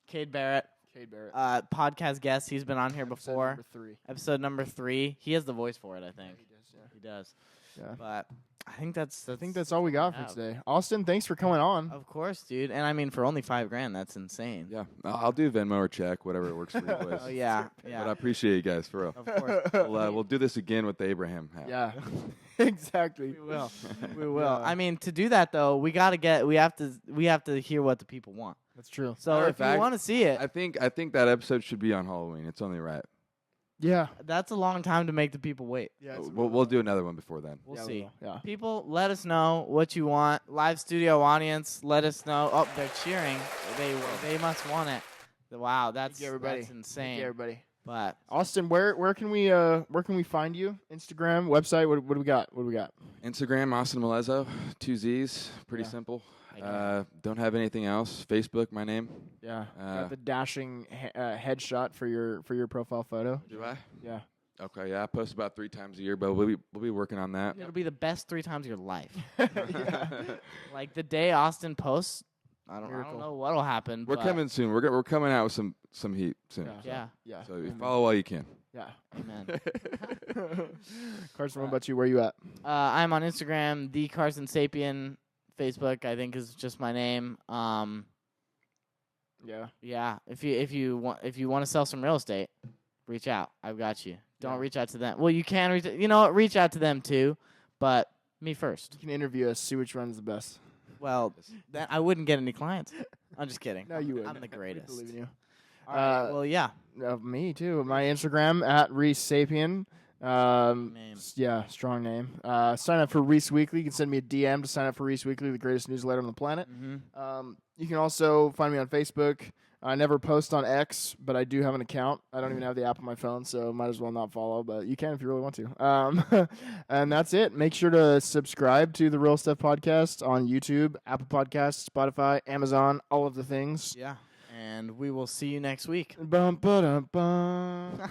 Cade Barrett, Cade Barrett. podcast guest. He's been on here Episode before. number 3. Episode number 3. He has the voice for it, I think. He does, yeah. He does. Yeah. But I think that's I think that's all we got for have. today. Austin, thanks for coming on. Of course, dude. And I mean, for only $5,000, that's insane. Yeah, I'll do Venmo or check, whatever it works for you boys. Oh yeah, But I yeah. appreciate you guys for real. Of course. We'll do this again with the Abraham hat. Yeah, exactly. We will. We will. Yeah. I mean, to do that though, we have to hear what the people want. That's true. So Matter of if you fact, want to see it, I think that episode should be on Halloween. It's only right. Yeah. that's a long time to make the people wait. Yeah. We'll do another one before then. We'll Yeah, see. Yeah. People, let us know what you want. Live studio audience, let us know. Oh, they're cheering. they must want it. Wow, Thank you, everybody. that's insane. Thank you, everybody. But Austin, where can we find you? Instagram, website. What do we got? What do we got? Instagram, Austin Molezzo, 2 Z's. Pretty simple. Don't have anything else. Facebook, my name. Yeah. Got the dashing headshot for your profile photo. Do I? Yeah. Okay, yeah, I post about 3 times a year, but we'll be working on that. it'll be the best 3 times of your life. Yeah. Like the day Austin posts, I don't Miracle. know what'll happen. We're but coming soon. We're coming out with some heat soon. Yeah. Yeah. So you follow while you can. Yeah. Amen. Carson, what about you? Where you at? I'm on Instagram, the Carson Sapien. Facebook, I think, is just my name. Yeah. Yeah. If you want to sell some real estate, reach out. I've got you. Don't reach out to them. Well, you can reach. You know what? Reach out to them too, but me first. You can interview us, see which one's the best. Well, I wouldn't get any clients. I'm just kidding. No, you wouldn't. I'm the greatest. We believe in you. All right, well, yeah. Me too. My Instagram at Reese Sapien. Name. Yeah, strong name. Sign up for Reese Weekly. You can send me a DM to sign up for Reese Weekly, the greatest newsletter on the planet. Mm-hmm. You can also find me on Facebook. I never post on X, but I do have an account. I don't even have the app on my phone, so might as well not follow, but you can if you really want to. And that's it. Make sure to subscribe to the Real Stuff Podcast on YouTube, Apple Podcasts, Spotify, Amazon, all of the things. Yeah. And we will see you next week. Bum, ba-dum, bum.